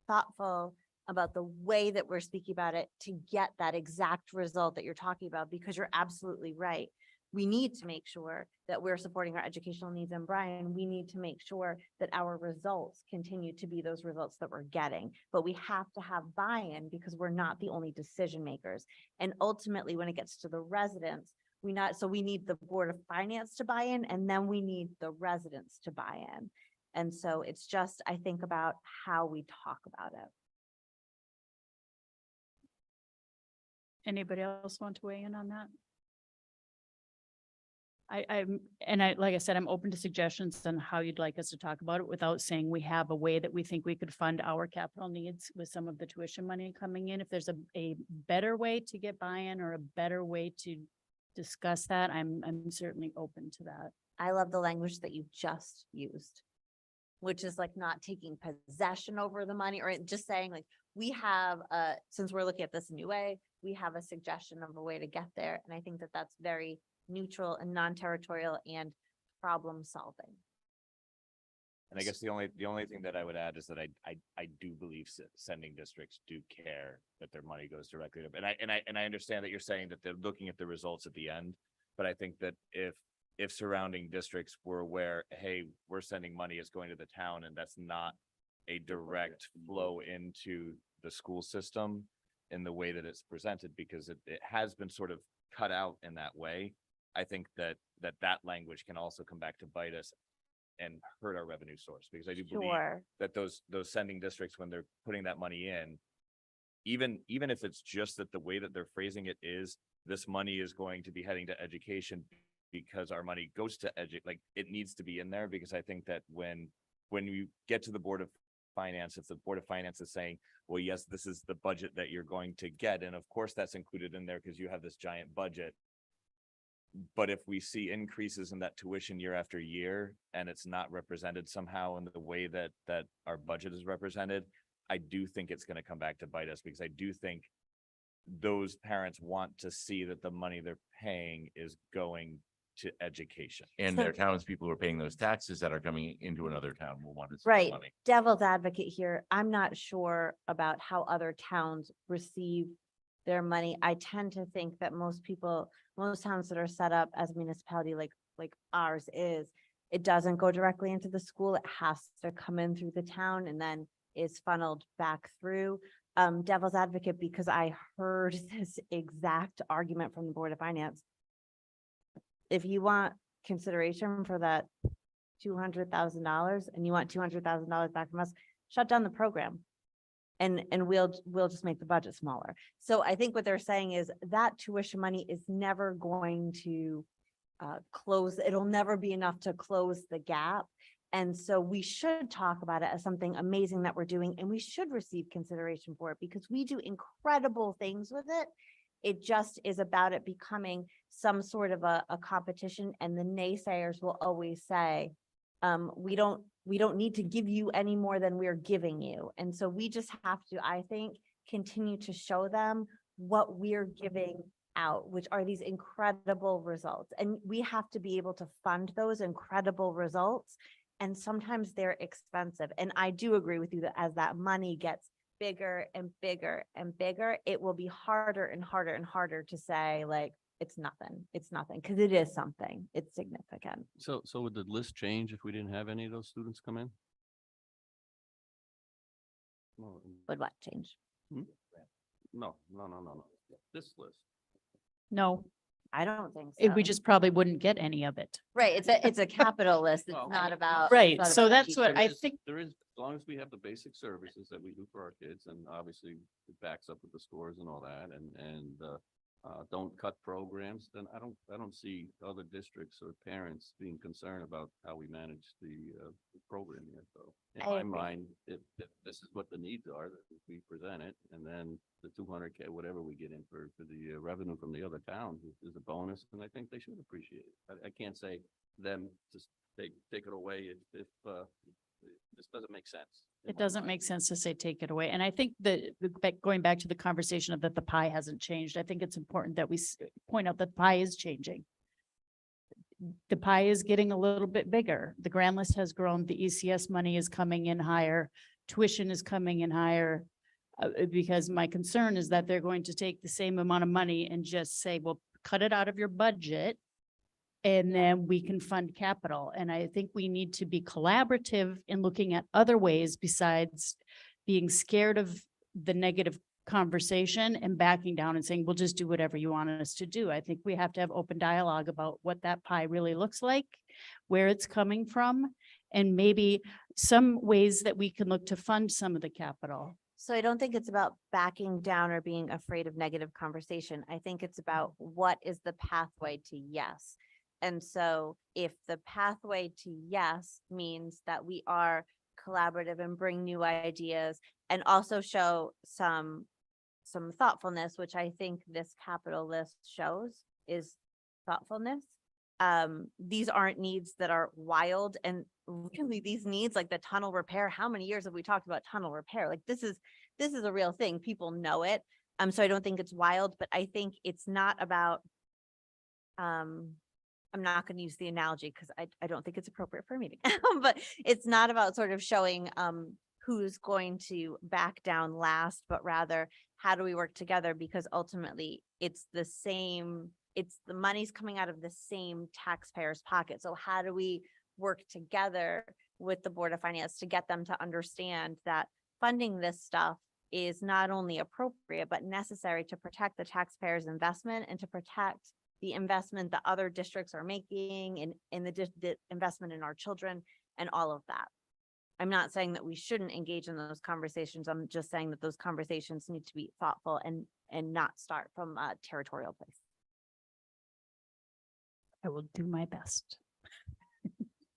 thoughtful about the way that we're speaking about it to get that exact result that you're talking about, because you're absolutely right. We need to make sure that we're supporting our educational needs. And Brian, we need to make sure that our results continue to be those results that we're getting. But we have to have buy-in because we're not the only decision makers. And ultimately, when it gets to the residents, we need the Board of Finance to buy in, and then we need the residents to buy in. And so it's just, I think about how we talk about it. Anybody else want to weigh in on that? Like I said, I'm open to suggestions on how you'd like us to talk about it without saying we have a way that we think we could fund our capital needs with some of the tuition money coming in. If there's a better way to get buy-in or a better way to discuss that, I'm certainly open to that. I love the language that you just used, which is like not taking possession over the money, or just saying like, we have since we're looking at this a new way, we have a suggestion of a way to get there. And I think that that's very neutral and non-territorial and problem solving. And I guess the only thing that I would add is that I do believe sending districts do care that their money goes directly to, and I understand that you're saying that they're looking at the results at the end, but I think that if surrounding districts were aware, hey, we're sending money, it's going to the town, and that's not a direct flow into the school system in the way that it's presented, because it has been sort of cut out in that way. I think that language can also come back to bite us and hurt our revenue source, because I do believe Sure. that those sending districts, when they're putting that money in, even if it's just that the way that they're phrasing it is, this money is going to be heading to education because our money goes to like it needs to be in there, because I think that when you get to the Board of Finance, if the Board of Finance is saying, well, yes, this is the budget that you're going to get, and of course that's included in there because you have this giant budget. But if we see increases in that tuition year after year, and it's not represented somehow in the way that our budget is represented, I do think it's going to come back to bite us, because I do think those parents want to see that the money they're paying is going to education. And So- their townspeople who are paying those taxes that are coming into another town will want to see the Right. money. Devil's advocate here. I'm not sure about how other towns receive their money. I tend to think that most towns that are set up as a municipality like ours is, it doesn't go directly into the school. It has to come in through the town and then is funneled back through. Devil's advocate, because I heard this exact argument from the Board of Finance. If you want consideration for that $200,000 and you want $200,000 back from us, shut down the program. And we'll just make the budget smaller. So I think what they're saying is that tuition money is never going to close. It'll never be enough to close the gap. And so we should talk about it as something amazing that we're doing, and we should receive consideration for it because we do incredible things with it. It just is about it becoming some sort of a competition, and the naysayers will always say, we don't need to give you any more than we're giving you. And so we just have to, I think, continue to show them what we're giving out, which are these incredible results. And we have to be able to fund those incredible results. And sometimes they're expensive. And I do agree with you that as that money gets bigger and bigger and bigger, it will be harder and harder and harder to say like, it's nothing, because it is something, it's significant. So would the list change if we didn't have any of those students come in? No, Would what change? no. This list. No, I don't think we so. just probably wouldn't get any of it. Right, it's a capital list, it's Oh, not okay. about. Right, it's not so about that's what teachers. I There is- think. There is, as long as we have the basic services that we do for our kids, and obviously it backs up with the scores and all that, and don't cut programs, then I don't see other districts or parents being concerned about how we manage the program here. So in I my agree. mind, if this is what the needs are, that we present it, and then the 200K, whatever we get in for the revenue from the other towns is a bonus, and I think they should appreciate it. I can't say them just take it away if this doesn't make sense. in It my doesn't mind. make sense to say take it away. And I think that going back to the conversation of that the pie hasn't changed, I think it's important that we point out that the pie is changing. The pie is getting a little bit bigger. The grand list has grown. The ECS money is coming in higher. Tuition is coming in higher. Because my concern is that they're going to take the same amount of money and just say, well, cut it out of your budget. And then we can fund capital. And I think we need to be collaborative in looking at other ways besides being scared of the negative conversation and backing down and saying, we'll just do whatever you want us to do. I think we have to have open dialogue about what that pie really looks like, where it's coming from, and maybe some ways that we can look to fund some of the capital. So I don't think it's about backing down or being afraid of negative conversation. I think it's about what is the pathway to yes. And so if the pathway to yes means that we are collaborative and bring new ideas and also show some thoughtfulness, which I think this capital list shows is thoughtfulness. These aren't needs that are wild, and really these needs like the tunnel repair, how many years have we talked about tunnel repair? Like this is a real thing. People know it. So I don't think it's wild, but I think it's not about, I'm not going to use the analogy because I don't think it's appropriate for a meeting, but it's not about sort of showing who's going to back down last, but rather how do we work together? Because ultimately it's the money's coming out of the same taxpayer's pocket. So how do we work together with the Board of Finance to get them to understand that funding this stuff is not only appropriate, but necessary to protect the taxpayer's investment and to protect the investment that other districts are making in the investment in our children and all of that. I'm not saying that we shouldn't engage in those conversations. I'm just saying that those conversations need to be thoughtful and not start from a territorial place. I will do my best.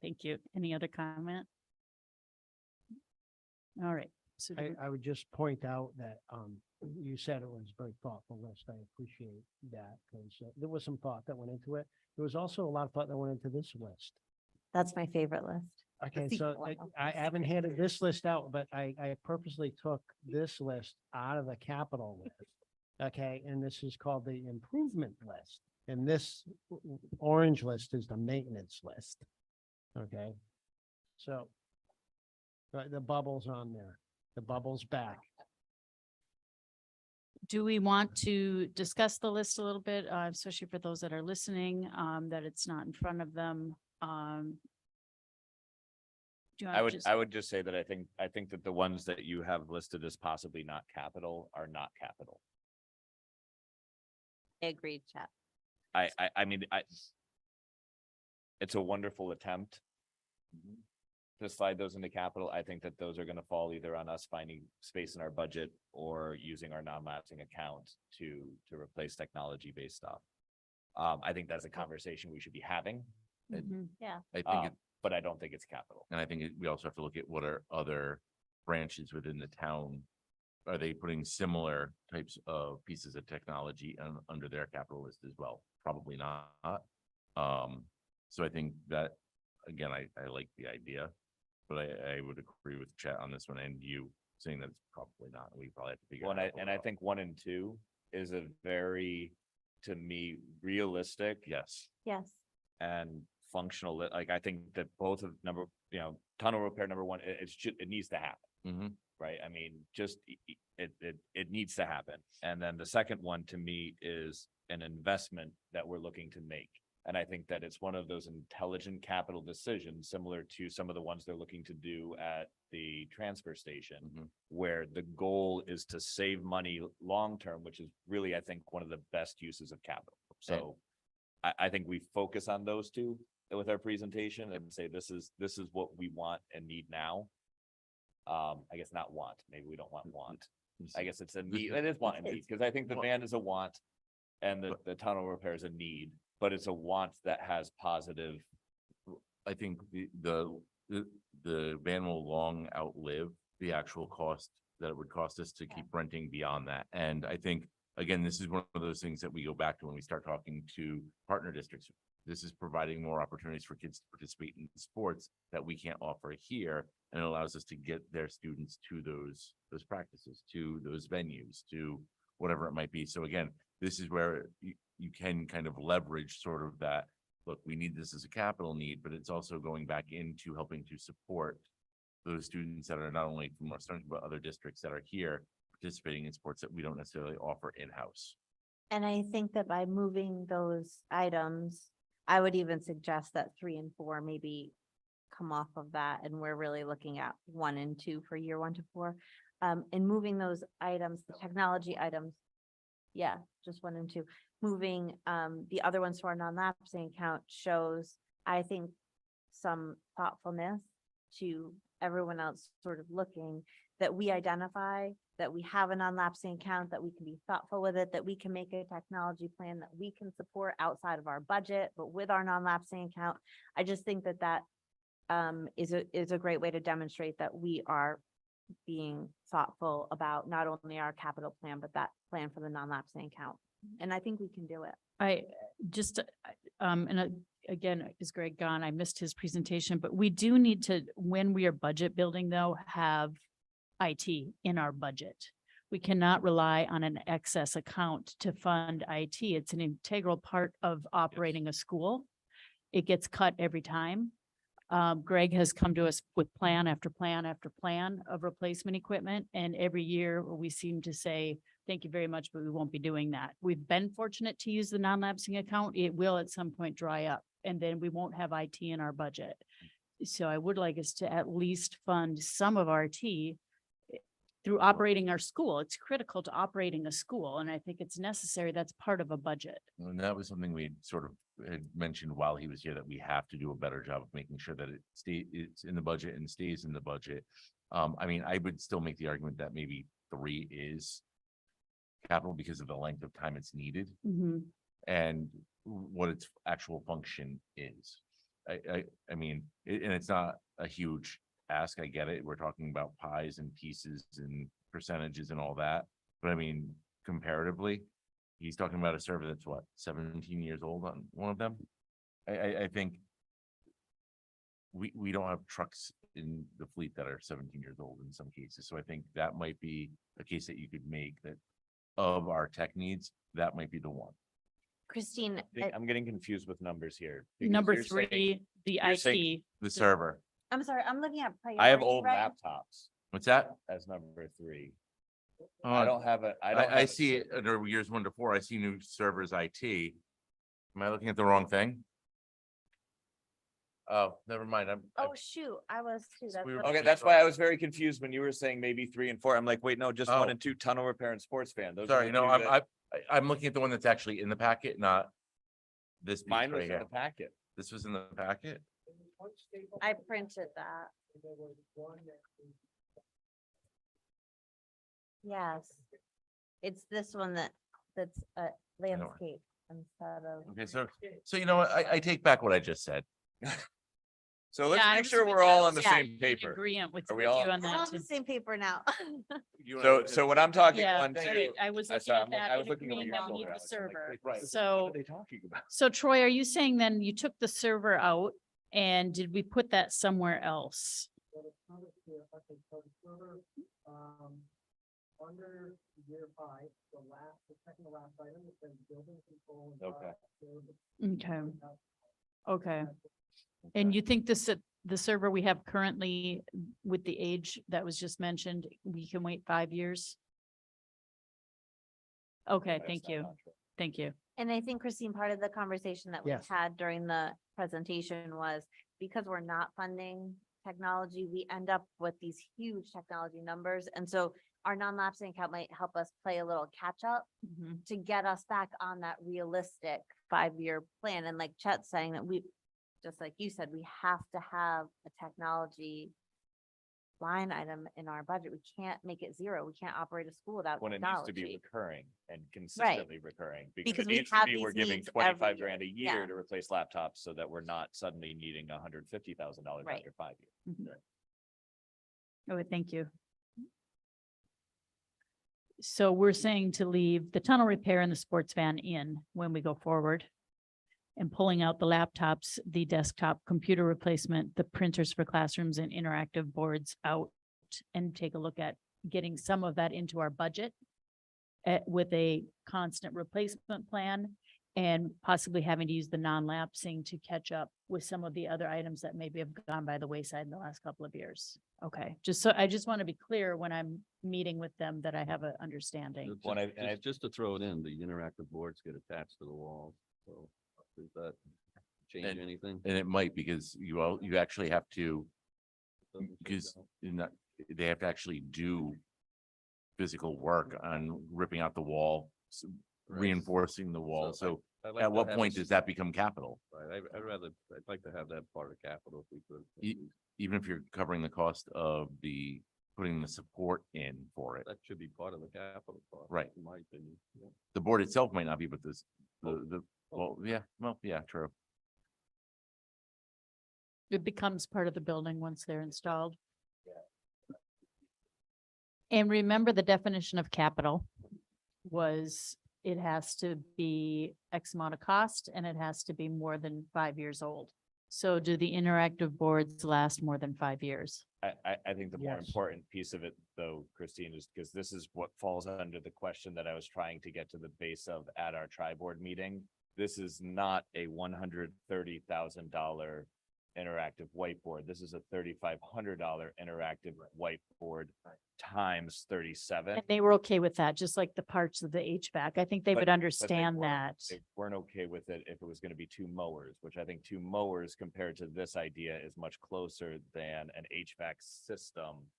Thank you. Any other comment? All right. So do we- I would just point out that, you said it was a very thoughtful list. I appreciate that because there was some thought that went into it. There was also a lot of thought that went into this list. That's my favorite list. Okay, secret so one. I haven't handed this list out, but I purposely took this list out of the capital list. Okay, and this is called the improvement list. And this orange list is the maintenance list. Okay, so the bubble's on there. The bubble's back. Do we want to discuss the list a little bit, especially for those that are listening, that it's not in front of them? Do you I want would, I would just say that I think that the ones that you have listed as possibly not capital are not capital. I agreed, Chet. I mean, it's a wonderful attempt to slide those into capital. I think that those are gonna fall either on us finding space in our budget or using our non-lapsing account to replace technology-based stuff. I think that's a conversation we should be having, Mhm. I think, but I don't think it's capital. and I think we also have to look at what are other branches within the town. Are they putting similar types of pieces of technology under their capital list as well? Probably not. So I think that, again, I like the idea, but I would agree with Chet on this one and you saying that it's probably not. We probably have to figure. Well, it out and I overall. think 1 and 2 is a very, to me, realistic Yes. Yes. and functional. Like, I think that both of tunnel repair, number 1, it needs to happen. Mm-hmm. right? I mean, just it needs to happen. And then the second one to me is an investment that we're looking to make. And I think that it's one of those intelligent capital decisions, similar to some of the ones they're looking to do at the transfer station, where the goal is to save money long-term, which is really, I think, one of the best uses of capital. So I think we focus on those two with our presentation and say, this is what we want and need now. I guess not want, maybe we don't want. I guess it's a need, it is want and need, because I think the van is a want and the tunnel repair is a need, but it's a want that has positive. I think the van will long outlive the actual cost that it would cost us to keep renting beyond that. And I think, again, this is one of those things that we go back to when we start talking to partner districts. This is providing more opportunities for kids to participate in sports that we can't offer here. And it allows us to get their students to those practices, to those venues, to whatever it might be. So again, this is where you can kind of leverage sort of that, look, we need this as a capital need, but it's also going back into helping to support those students that are not only from our students, but other districts that are here participating in sports that we don't necessarily offer in-house. And I think that by moving those items, I would even suggest that 3 and 4 maybe come off of that. And we're really looking at 1 and 2 for year 1 to 4. And moving those items, the technology items. Yeah, just 1 and 2. Moving the other ones to our non-lapsing account shows, I think, some thoughtfulness to everyone else sort of looking, that we identify that we have a non-lapsing account, that we can be thoughtful with it, that we can make a technology plan that we can support outside of our budget, but with our non-lapsing account. I just think that that is a great way to demonstrate that we are being thoughtful about not only our capital plan, but that plan for the non-lapsing account. And I think we can do it. I just, again, is Greg gone? I missed his presentation, but we do need to, when we are budget building though, have IT in our budget. We cannot rely on an excess account to fund IT. It's an integral part of operating a school. It gets cut every time. Greg has come to us with plan after plan after plan of replacement equipment. And every year we seem to say, thank you very much, but we won't be doing that. We've been fortunate to use the non-lapsing account. It will at some point dry up and then we won't have IT in our budget. So I would like us to at least fund some of our IT through operating our school. It's critical to operating a school. And I think it's necessary. That's part of a budget. And that was something we sort of had mentioned while he was here, that we have to do a better job of making sure that it's in the budget and stays in the budget. I mean, I would still make the argument that maybe 3 is capital because of the length of time it's needed and what its actual function is. I mean, and it's not a huge ask. I get it. We're talking about pies and pieces and percentages and all that. But I mean, comparatively, he's talking about a server that's what, 17 years old on one of them. I think we don't have trucks in the fleet that are 17 years old in some cases. So I think that might be a case that you could make, that of our tech needs, that might be the one. Christine, I'm getting confused with numbers here. because Number you're saying- 3, the you're saying- IT. The server. I'm sorry, I'm looking at. I have priority, old right? laptops What's that? as number 3. I don't have a, I don't. I have a see it server. under years 1 to 4. I see new servers IT. Am I looking at the wrong thing? Oh, never mind. Oh, shoot, I was too. That's we were- what- Okay, that's why I was very confused when you were saying maybe 3 and 4. I'm like, wait, no, just 1 Oh. and 2, tunnel repair and sports fan. Those are Sorry, the no, two that- I'm looking at the one that's actually in the packet, not this piece Mine was right in here. the packet. This was in the packet? I printed that. Yes. It's this one that's a landscape instead of. Okay, so you know what? I take back what I just said. So let's Yeah, I make was sure with we're all that. on the Yeah, same In paper. agreement with Are we you all- on We're that. on the too. same paper now. So when I'm talking Yeah, 1, 2. I was I looking saw- at that. I was and looking over agreeing your that we shoulder. need I the was like, server. wait, what So, are they talking about? so Troy, are you saying then you took the server out and did we put that somewhere else? Under year 5, the second to last item, it says building control. Okay. Okay. Okay. And you think this, the server we have currently with the age that was just mentioned, we can wait 5 years? Okay, That's thank not you. contract. Thank you. And I think, Christine, part of the conversation that we Yes. had during the presentation was because we're not funding technology, we end up with these huge technology numbers. And so our non-lapsing account might help us play a little catch up Mhm. to get us back on that realistic 5-year plan. And like Chet's saying that we, just like you said, we have to have a technology line item in our budget. We can't make it zero. We can't operate a school without When it needs to be technology. recurring and consistently recurring. Because it we needs to have be, we're these giving needs every 25 grand a year. year Yeah. to replace laptops so that we're not suddenly needing $150,000 Right. after 5 years. Mhm. Oh, thank you. So we're saying to leave the tunnel repair and the sports van in when we go forward. And pulling out the laptops, the desktop computer replacement, the printers for classrooms and interactive boards out. And take a look at getting some of that into our budget. With a constant replacement plan. And possibly having to use the non-lapsing to catch up with some of the other items that maybe have gone by the wayside in the last couple of years. Okay, I just want to be clear when I'm meeting with them that I have an understanding. Just- When I- just- and I- Just to throw it in, the interactive boards get attached to the walls, so does that change And- anything? And it might because you actually have to, Doesn't change because that? they have to actually do physical work on ripping out the wall, Right. reinforcing the wall. So So I'd like at to what have point us- does that become capital? Right, I'd like to have that part of capital if we could. Even if you're covering the cost of putting the support in for it. That should be part of the capital cost. Right. In my opinion. Yeah. The board itself might not be, but yeah, true. It becomes part of the building once they're installed. And remember, the definition of capital was it has to be X amount of cost and it has to be more than 5 years old. So do the interactive boards last more than 5 years? I think the more Yes. important piece of it though, Christine, is because this is what falls under the question that I was trying to get to the base of at our tri-board meeting. This is not a $130,000 interactive whiteboard. This is a $3,500 interactive whiteboard times 37. And they were okay with that, just like the parts of the HVAC. I think they But- would but they understand weren't- that. They weren't okay with it if it was gonna be 2 mowers, which I think 2 mowers compared to this idea is much closer than an HVAC system.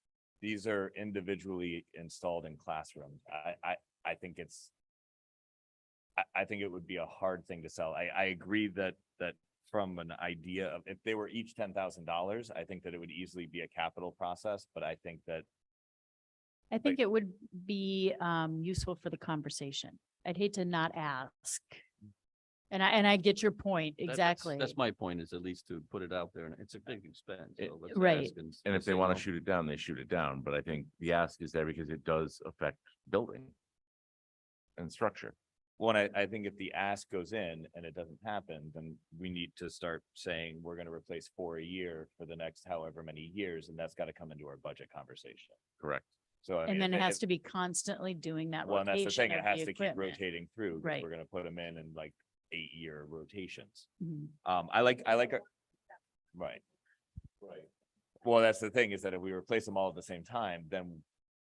These are individually installed in classrooms. I think it's. I think it would be a hard thing to sell. I agree that from an idea of, if they were each $10,000, I think that it would easily be a capital process, but I think that I think it would be useful for the conversation. I'd hate to not ask. And I get your point, exactly. That's my point, is at least to put it out there, and it's a big expense. It- so let's Right. ask And if say they want no. to shoot it down, they shoot it down. But I think the ask is there because it does affect building and structure. One, I think if the ask goes in and it doesn't happen, then we need to start saying we're gonna replace 4 a year for the next however many years, and that's gotta come into our budget conversation. Correct. So I mean, And then it if- has to be constantly doing that well, and that's the rotation thing, it of has the to keep equipment. rotating through, 'cause Right. we're gonna put them in like 8-year rotations. Mhm. I like, right. Right. Well, that's the thing, is that if we replace them all at the same time, then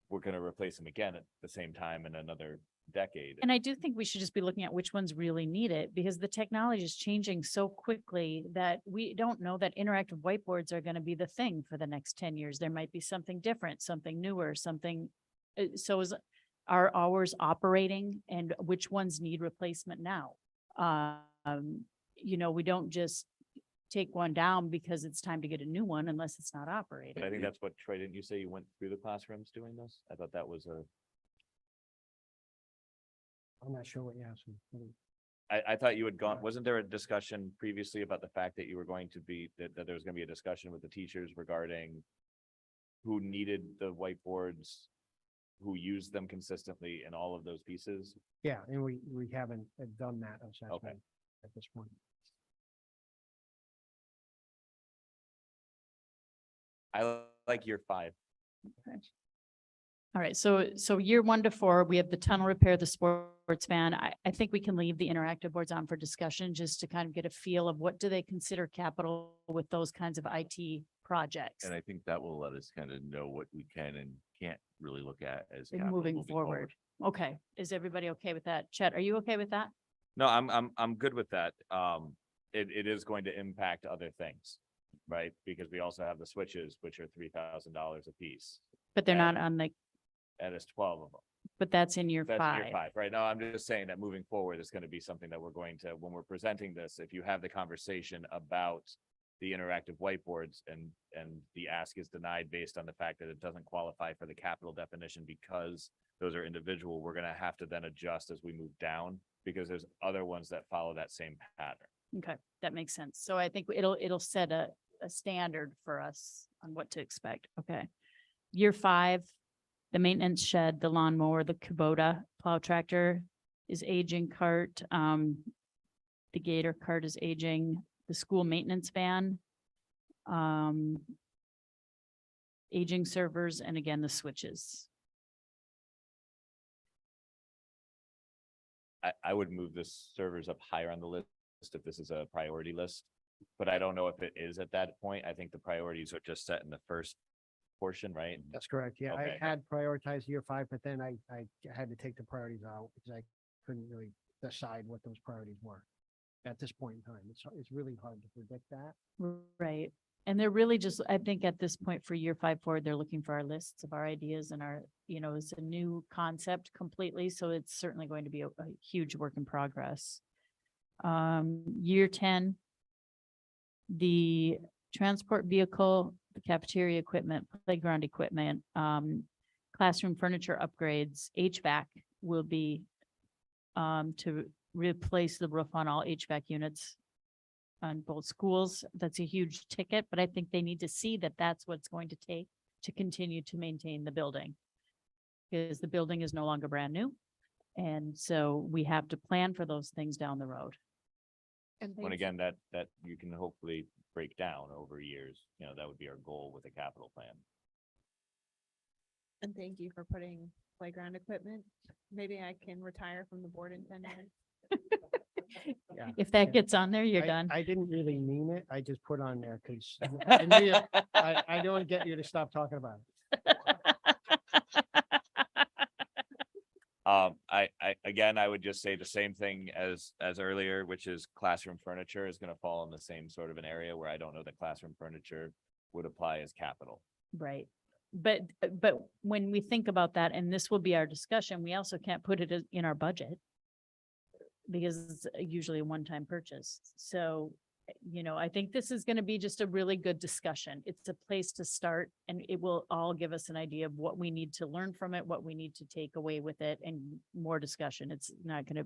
we're gonna replace them again at the same time in another decade. And I do think we should just be looking at which ones really need it, because the technology is changing so quickly that we don't know that interactive whiteboards are going to be the thing for the next 10 years. There might be something different, something newer, something. So are ours operating, and which ones need replacement now? We don't just take one down because it's time to get a new one unless it's not operating. But I think that's what, Troy, didn't you say you went through the classrooms doing this? I thought that was I'm not sure what you asked me. I thought you had gone, wasn't there a discussion previously about the fact that you were going to be, that there was gonna be a discussion with the teachers regarding who needed the whiteboards, who used them consistently, and all of those pieces? Yeah, and we haven't done that assessment at this point. I like year 5. All right, so year 1 to 4, we have the tunnel repair, the sports van. I think we can leave the interactive boards on for discussion, just to kind of get a feel of what do they consider capital with those kinds of IT projects. And I think that will let us kind of know what we can and can't really look at as in capital moving forward. Okay, is everybody okay with that? Chet, are you okay with that? No, I'm good with that. It is going to impact other things, right? Because we also have the switches, which are $3,000 a piece. But they're Yeah. not on the, That is 12 of them. but that's in year That's year 5. 5, right? No, I'm just saying that moving forward, it's going to be something that we're going to, when we're presenting this, if you have the conversation about the interactive whiteboards and the ask is denied based on the fact that it doesn't qualify for the capital definition because those are individual, we're going to have to then adjust as we move down because there's other ones that follow that same pattern. Okay, that makes sense. So I think it'll set a standard for us on what to expect. Okay. Year 5, the maintenance shed, the lawnmower, the Kubota plow tractor is aging cart. The Gator cart is aging, the school maintenance van. Aging servers, and again, the switches. I would move the servers up higher on the list if this is a priority list. But I don't know if it is at that point. I think the priorities are just set in the first portion, right? That's correct. Yeah, Okay. I had prioritized year 5, but then I had to take the priorities out because I couldn't really decide what those priorities were at this point in time. It's really hard to predict that. Right. And they're really just, I think at this point for year 5 forward, they're looking for our lists of our ideas and our, it's a new concept completely. So it's certainly going to be a huge work in progress. Year 10, the transport vehicle, the cafeteria equipment, playground equipment, classroom furniture upgrades, HVAC will be to replace the roof on all HVAC units on both schools. That's a huge ticket, but I think they need to see that that's what's going to take to continue to maintain the building. Because the building is no longer brand new. And so we have to plan for those things down the road. And When again, that you can hopefully break down over years, that would be our goal with a capital plan. And thank you for putting playground equipment. Maybe I can retire from the board in 10 minutes. Yeah. If that gets on there, you're I- done. I didn't really mean it. I just put on there because I don't get you to stop talking about it. I would just say the same thing as earlier, which is classroom furniture is gonna fall in the same sort of an area where I don't know that classroom furniture would apply as capital. Right. But when we think about that, and this will be our discussion, we also can't put it in our budget. Because it's usually a one-time purchase. So, I think this is going to be just a really good discussion. It's a place to start and it will all give us an idea of what we need to learn from it, what we need to take away with it, and more discussion. It's not going to.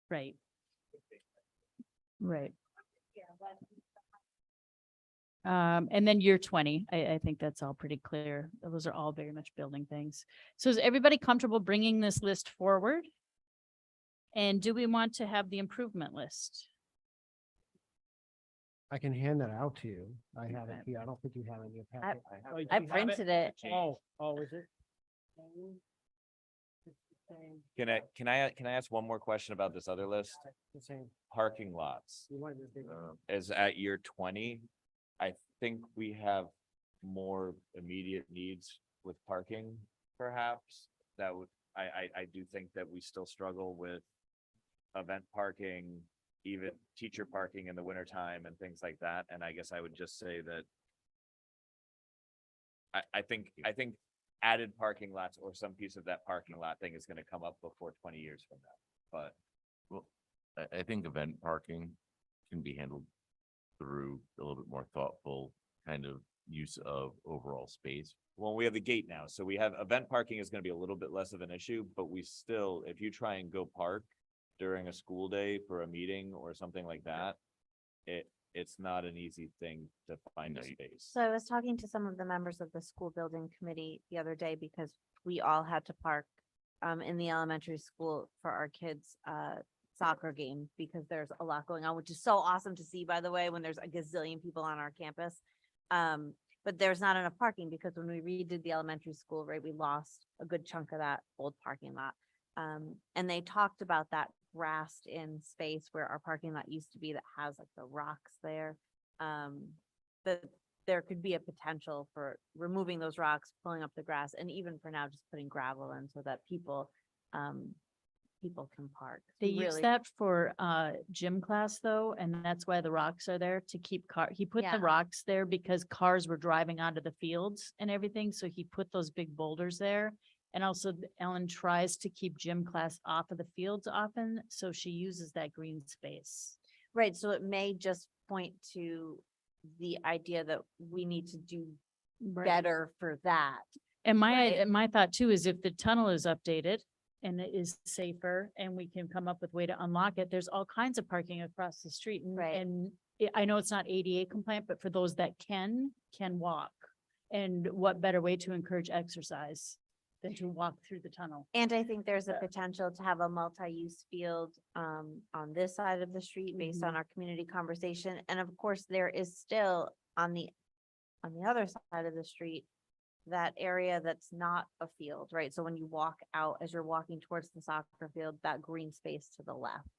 Right. Right. And then year 20, I think that's all pretty clear. Those are all very much building things. So is everybody comfortable bringing this list forward? And do we want to have the improvement list? I can hand that out to you. I have it Okay. here. I don't think you have it in your packet. Oh, you I have it? printed it. Oh, is it? Can I ask one more question about this other list? The same. Parking lots You wanted to dig- is at year 20. I think we have more immediate needs with parking, perhaps. That would, I do think that we still struggle with event parking, even teacher parking in the wintertime and things like that. And I guess I would just say that I think added parking lots or some piece of that parking lot thing is going to come up before 20 years from now. But I think event parking can be handled through a little bit more thoughtful kind of use of overall space. well, we have the gate now. So we have event parking is going to be a little bit less of an issue, but we still, if you try and go park during a school day for a meeting or something like that, it's not an easy thing to find a space. So I was talking to some of the members of the school building committee the other day because we all had to park in the elementary school for our kids' soccer game because there's a lot going on, which is so awesome to see, by the way, when there's a gazillion people on our campus. but there's not enough parking because when we redid the elementary school, right, we lost a good chunk of that old parking lot. And they talked about that grassed in space where our parking lot used to be that has like the rocks there. That there could be a potential for removing those rocks, pulling up the grass, and even for now, just putting gravel in so that people can park. They use Really- that for gym class though, and that's why the rocks are there to keep he put Yeah. the rocks there because cars were driving onto the fields and everything, so he put those big boulders there. And also Ellen tries to keep gym class off of the fields often, so she uses that green space. Right, so it may just point to the idea that we need to do better for that. And Right. my thought too is if the tunnel is updated and it is safer and we can come up with a way to unlock it, there's all kinds of parking across the street. Right. And I know it's not ADA compliant, but for those that can walk. And what better way to encourage exercise than to walk through the tunnel? And I think there's a Yeah. potential to have a multi-use field on this side of the street based on our community conversation. And of course, there is still on the other side of the street, that area that's not a field, right? So when you walk out, as you're walking towards the soccer field, that green space to the left.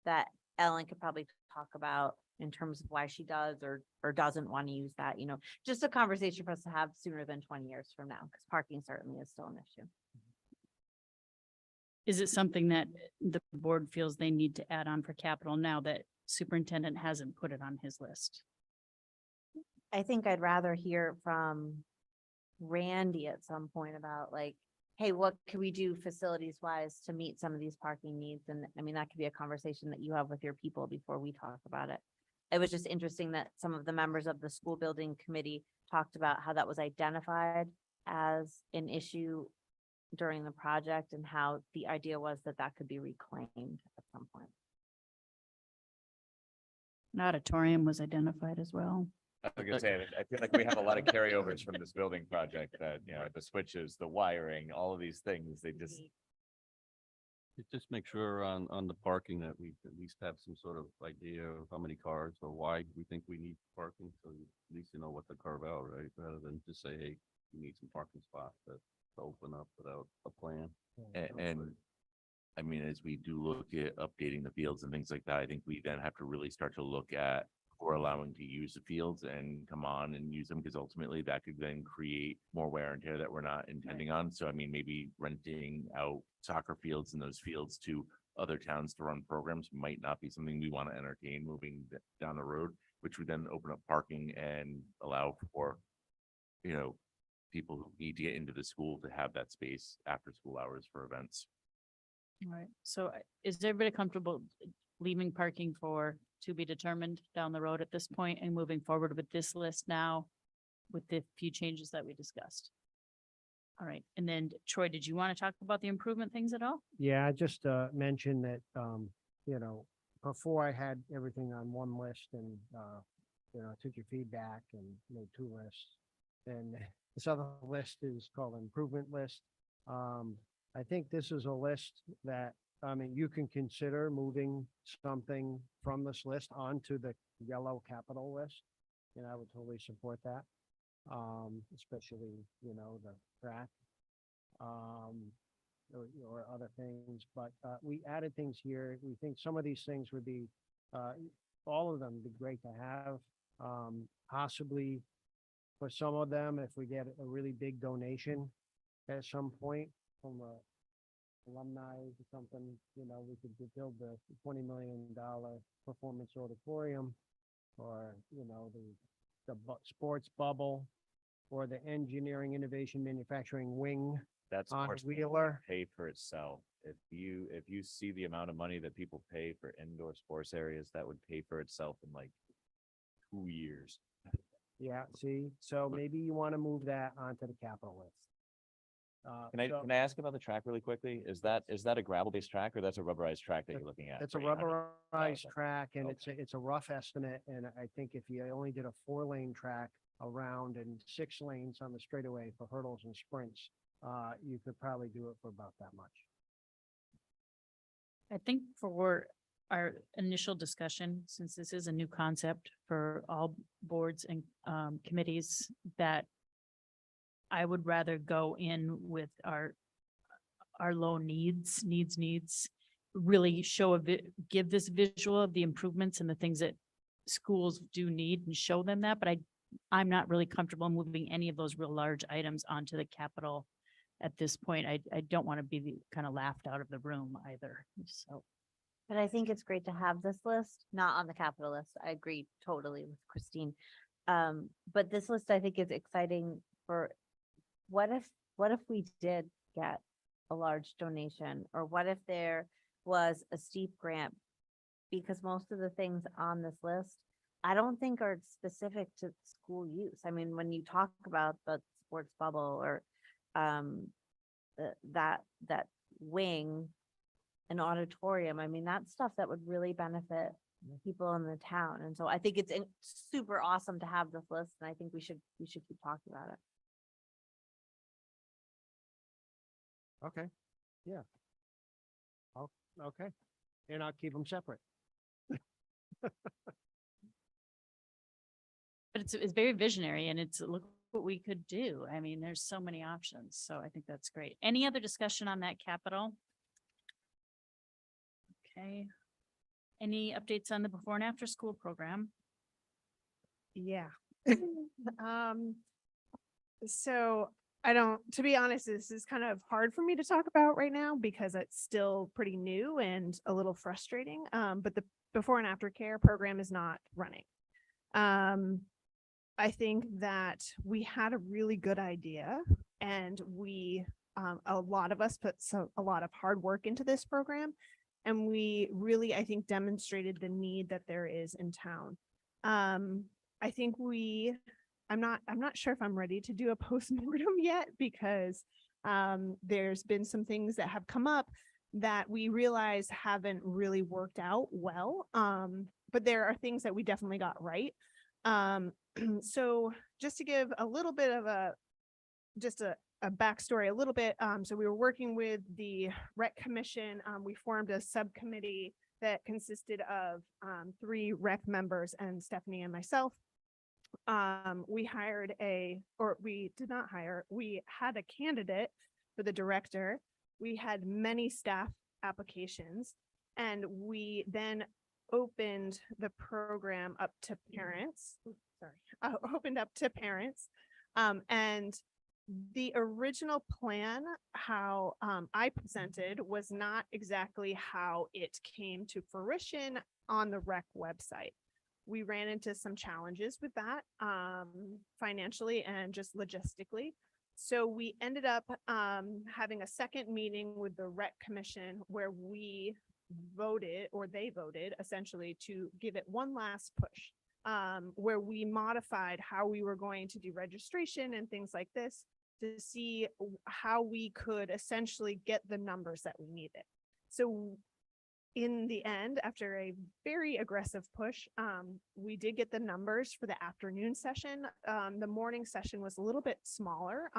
That Ellen could probably talk about in terms of why she does or doesn't want to use that, just a conversation for us to have sooner than 20 years from now, because parking certainly is still an issue. Is it something that the board feels they need to add on for capital now that superintendent hasn't put it on his list? I think I'd rather hear from Randy at some point about like, hey, what can we do facilities wise to meet some of these parking needs? And I mean, that could be a conversation that you have with your people before we talk about it. It was just interesting that some of the members of the school building committee talked about how that was identified as an issue during the project and how the idea was that that could be reclaimed at some point. An auditorium was identified as well. I was gonna say, I feel like we have a lot of carryovers from this building project that, the switches, the wiring, all of these things, they just. Just make sure on the parking that we at least have some sort of idea of how many cars or why we think we need parking. So at least you know what to carve out, right? Rather than just say, hey, you need some parking spots to open up without a plan. And I mean, as we do look at updating the fields and things like that, I think we then have to really start to look at or allowing to use the fields and come on and use them, because ultimately that could then create more wear and tear that we're not intending on. So I mean, maybe renting out soccer fields and those fields to other towns to run programs might not be something we want to entertain moving down the road, which would then open up parking and allow for, people who need to get into the school to have that space after school hours for events. All right, so is everybody comfortable leaving parking for to be determined down the road at this point and moving forward with this list now with the few changes that we discussed? All right, and then Troy, did you want to talk about the improvement things at all? Yeah, I just mentioned that, before I had everything on one list and, I took your feedback and made two lists. And this other list is called improvement list. I think this is a list that, you can consider moving something from this list onto the yellow capital list. And I would totally support that. Especially, the track. Or other things, but we added things here. We think some of these things would be, all of them would be great to have. Possibly for some of them, if we get a really big donation at some point from a alumni or something, we could build the $20 million performance auditorium, or, the sports bubble, or the engineering innovation manufacturing wing. That's On more something that Wheeler. pay for itself. If you see the amount of money that people pay for indoor sports areas, that would pay for itself in like 2 years. Yeah, see, so maybe you want to move that onto the capital list. Can I ask about the track really quickly? Is that a gravel-based track or that's a rubberized track that you're looking at? It's a for 800? rubberized Okay. track, and Okay. it's a rough estimate, and I think if you only did a 4-lane track around and 6 lanes on the straightaway for hurdles and sprints, you could probably do it for about that much. I think for our initial discussion, since this is a new concept for all boards and committees, that I would rather go in with our low needs, really show give this visual of the improvements and the things that schools do need and show them that, but I'm not really comfortable moving any of those real large items onto the capital at this point. I don't want to be kind of laughed out of the room either, so. But I think it's great to have this list, not on the capital list. I agree totally with Christine. But this list I think is exciting for what if we did get a large donation, or what if there was a steep grant? Because most of the things on this list, I don't think are specific to school use. I mean, when you talk about the sports bubble or that wing, an auditorium, I mean, that's stuff that would really benefit people in the town. And so I think it's super awesome to have this list, and I think we should keep talking about it. Okay, yeah. Okay, and I'll keep them separate. But it's very visionary, and look what we could do. I mean, there's so many options. So I think that's great. Any other discussion on that capital? Okay. Any updates on the before and after school program? Yeah. So to be honest, this is kind of hard for me to talk about right now because it's still pretty new and a little frustrating. But the before and after care program is not running. I think that we had a really good idea, and a lot of us put a lot of hard work into this program, and we really, I think, demonstrated the need that there is in town. I think I'm not sure if I'm ready to do a postmortem yet, because there's been some things that have come up that we realize haven't really worked out well. But there are things that we definitely got right. So just to give a little bit of a backstory a little bit. So we were working with the rec commission. We formed a subcommittee that consisted of 3 rec members and Stephanie and myself. We did not hire, we had a candidate for the director. We had many staff applications, and we then opened the program up to parents. And the original plan, how I presented, was not exactly how it came to fruition on the rec website. We ran into some challenges with that financially and just logistically. So we ended up having a second meeting with the rec commission where we voted, or they voted essentially, to give it one last push, where we modified how we were going to do registration and things like this to see how we could essentially get the numbers that we needed. So in the end, after a very aggressive push, we did get the numbers for the afternoon session. The morning session was a little bit smaller,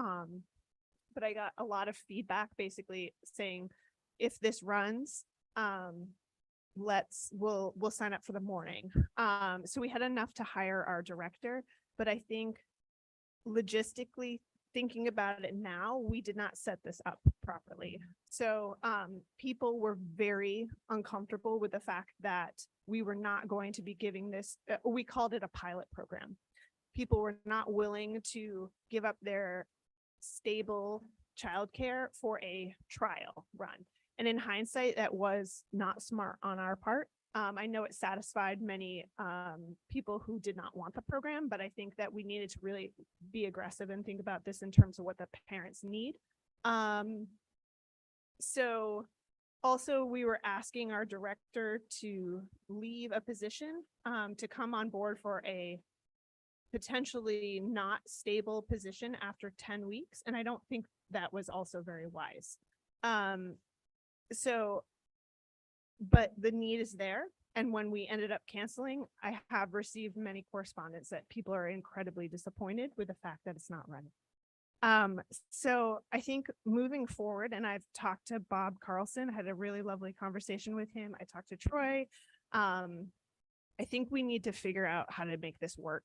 but I got a lot of feedback basically saying, if this runs, we'll sign up for the morning. So we had enough to hire our director, but I think logistically, thinking about it now, we did not set this up properly. So people were very uncomfortable with the fact that we were not going to be giving this, we called it a pilot program. People were not willing to give up their stable childcare for a trial run. And in hindsight, that was not smart on our part. I know it satisfied many people who did not want the program, but I think that we needed to really be aggressive and think about this in terms of what the parents need. So also we were asking our director to leave a position to come on board for a potentially not stable position after 10 weeks. And I don't think that was also very wise. But the need is there. And when we ended up canceling, I have received many correspondence that people are incredibly disappointed with the fact that it's not running. So I think moving forward, and I've talked to Bob Carlson, I had a really lovely conversation with him. I talked to Troy. I think we need to figure out how to make this work.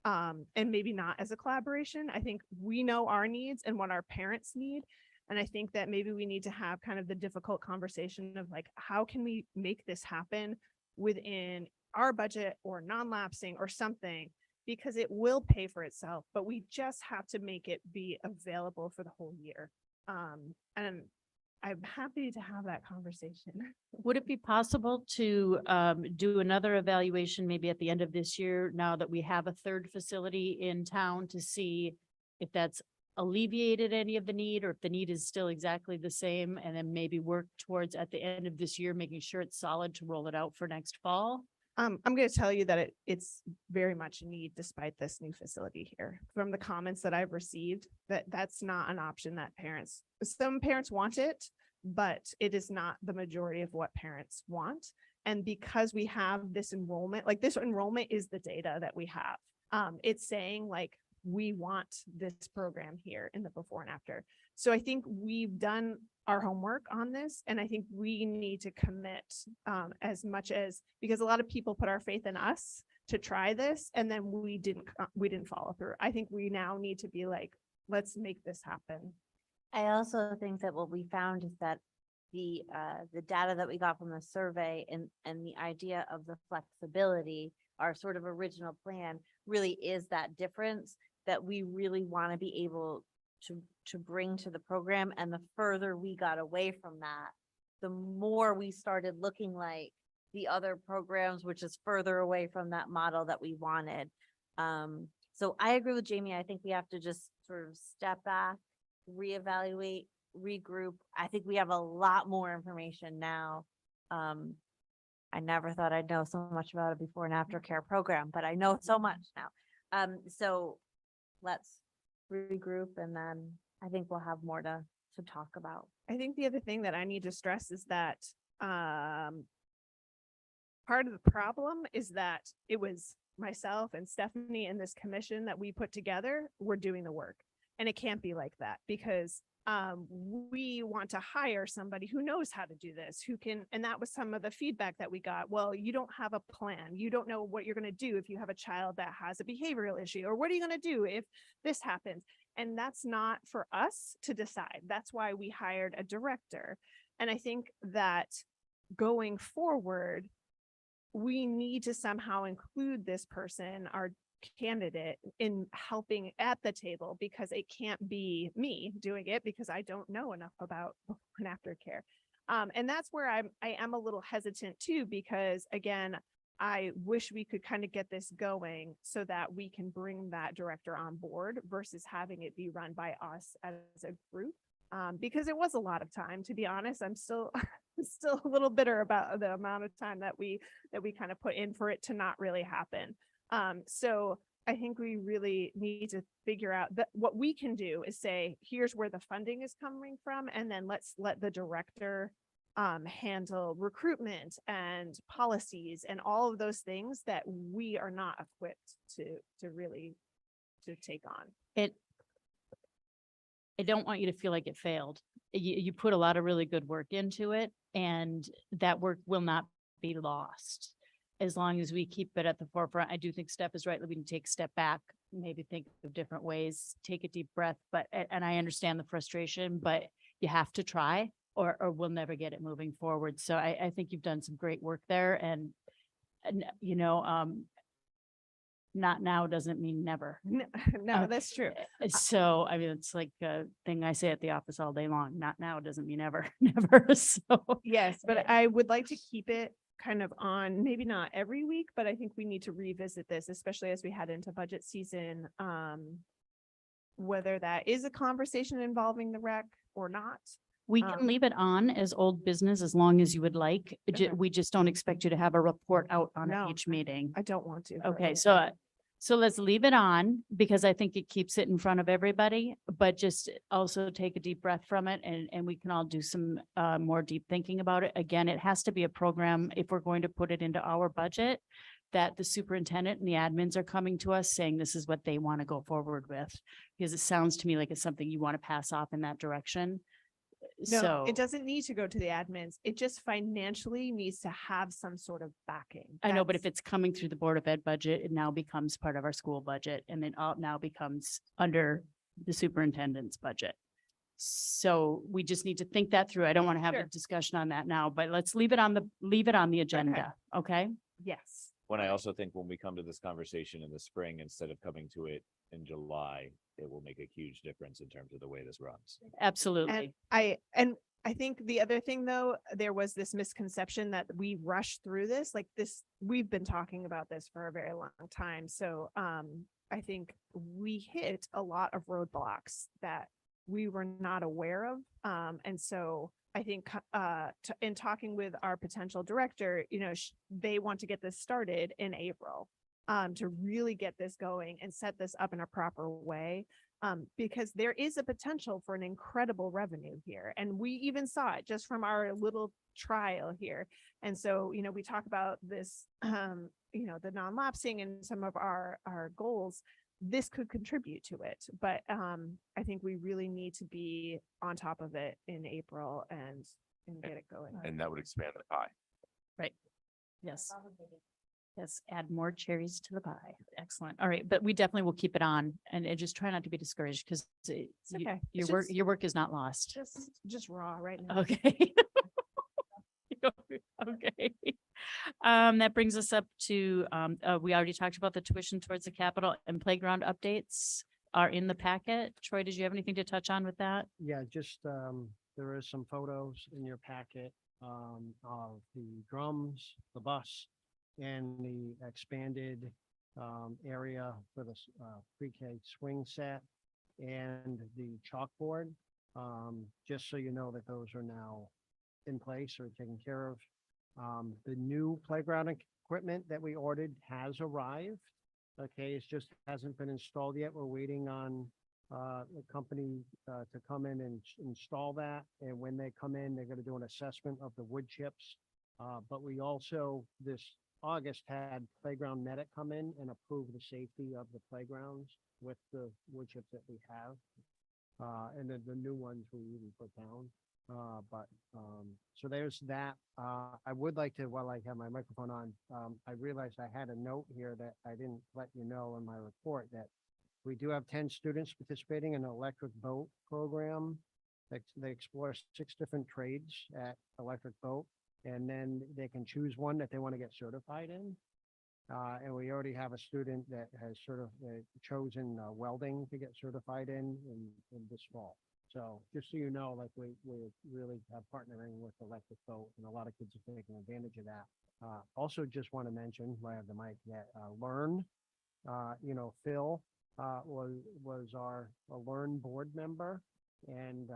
And maybe not as a collaboration. I think we know our needs and what our parents need. And I think that maybe we need to have kind of the difficult conversation of like, how can we make this happen within our budget or non-lapsing or something? Because it will pay for itself, but we just have to make it be available for the whole year. And I'm happy to have that conversation. Would it be possible to do another evaluation maybe at the end of this year, now that we have a third facility in town, to see if that's alleviated any of the need, or if the need is still exactly the same, and then maybe work towards at the end of this year, making sure it's solid to roll it out for next fall? I'm going to tell you that it's very much a need despite this new facility here. From the comments that I've received, that's not an option that some parents want it, but it is not the majority of what parents want. And because we have this enrollment, like this enrollment is the data that we have. It's saying like, we want this program here in the before and after. So I think we've done our homework on this, and I think we need to commit as much as, because a lot of people put our faith in us to try this, and then we didn't follow through. I think we now need to be like, let's make this happen. I also think that what we found is that the data that we got from the survey and the idea of the flexibility, our sort of original plan, really is that difference that we really want to be able to bring to the program. And the further we got away from that, the more we started looking like the other programs, which is further away from that model that we wanted. So I agree with Jamie. I think we have to just sort of step back, reevaluate, regroup. I think we have a lot more information now. I never thought I'd know so much about a before and after care program, but I know so much now. So let's regroup, and then I think we'll have more to talk about. I think the other thing that I need to stress is that part of the problem is that it was myself and Stephanie and this commission that we put together. We're doing the work, and it can't be like that, because we want to hire somebody who knows how to do this, who can, and that was some of the feedback that we got. Well, you don't have a plan. You don't know what you're going to do if you have a child that has a behavioral issue, or what are you going to do if this happens? And that's not for us to decide. That's why we hired a director. And I think that going forward, we need to somehow include this person, our candidate, in helping at the table, because it can't be me doing it, because I don't know enough about before and after care. And that's where I am a little hesitant too, because again, I wish we could kind of get this going so that we can bring that director on board versus having it be run by us as a group. Because it was a lot of time, to be honest. I'm still a little bitter about the amount of time that we kind of put in for it to not really happen. So I think we really need to figure out that what we can do is say, here's where the funding is coming from, and then let's let the director handle recruitment and policies and all of those things that we are not equipped to really take on. I don't want you to feel like it failed. You put a lot of really good work into it, and that work will not be lost as long as we keep it at the forefront. I do think Steph is right. We can take a step back, maybe think of different ways, take a deep breath, and I understand the frustration, but you have to try, or we'll never get it moving forward. So I think you've done some great work there, and you know, not now doesn't mean never. No, that's true. So, I mean, it's like a thing I say at the office all day long. Not now doesn't mean ever, never. So Yes, but I would like to keep it kind of on, maybe not every week, but I think we need to revisit this, especially as we head into budget season. Whether that is a conversation involving the rec or not. we can leave it on as old business as long as you would like. Okay. We just don't expect you to have a report out on No, each meeting. I don't want to. Okay, so let's leave it on, because I think it keeps it in front of everybody, but just also take a deep breath from it, and we can all do some more deep thinking about it. Again, it has to be a program if we're going to put it into our budget that the superintendent and the admins are coming to us saying this is what they want to go forward with. Because it sounds to me like it's something you want to pass off in that direction. No, So it doesn't need to go to the admins. It just financially needs to have some sort of backing. I know, but if That's- it's coming through the Board of Ed budget, it now becomes part of our school budget and then now becomes under the superintendent's budget. So we just need to think that through. I don't want to have a Sure. discussion on that now, but let's leave it on the agenda, okay? Yes. When I also think when we come to this conversation in the spring, instead of coming to it in July, it will make a huge difference in terms of the way this runs. Absolutely. And I think the other thing though, there was this misconception that we rushed through this, like this, we've been talking about this for a very long time. So I think we hit a lot of roadblocks that we were not aware of. And so I think in talking with our potential director, you know, they want to get this started in April to really get this going and set this up in a proper way. Because there is a potential for an incredible revenue here. And we even saw it just from our little trial here. And so, you know, we talk about this, you know, the non-lapsing and some of our goals. This could contribute to it, but I think we really need to be on top of it in April and get it going. And that would expand the pie. Yes. Yes, add more cherries to the pie. Excellent. All right, but we definitely will keep it on and just try not to be discouraged because okay. your It's work, just- your work is not lost. Just raw right now. Okay. Okay. That brings us up to, we already talked about the tuition towards the capital and playground updates are in the packet. Troy, did you have anything to touch on with that? Yeah, just, there is some photos in your packet, of the drums, the bus, and the expanded, area for the, pre-K swing set and the chalkboard. Just so you know that those are now in place or taken care of. The new playground equipment that we ordered has arrived. Okay, it's just hasn't been installed yet. We're waiting on the company to come in and install that. And when they come in, they're gonna do an assessment of the wood chips. But we also this August had Playground Medic come in and approve the safety of the playgrounds with the wood chips that we have. And then the new ones we even put down. So there's that. I would like to, while I have my microphone on, I realized I had a note here that I didn't let you know in my report that we do have 10 students participating in an electric boat program. They explore 6 different trades at Electric Boat, and then they can choose one that they want to get certified in. And we already have a student that has chosen welding to get certified in this fall. So just so you know, like we really have partnering with Electric Boat and a lot of kids are taking advantage of that. Also just want to mention, while I have the mic, that Learn, you know, Phil was our Learn board member. And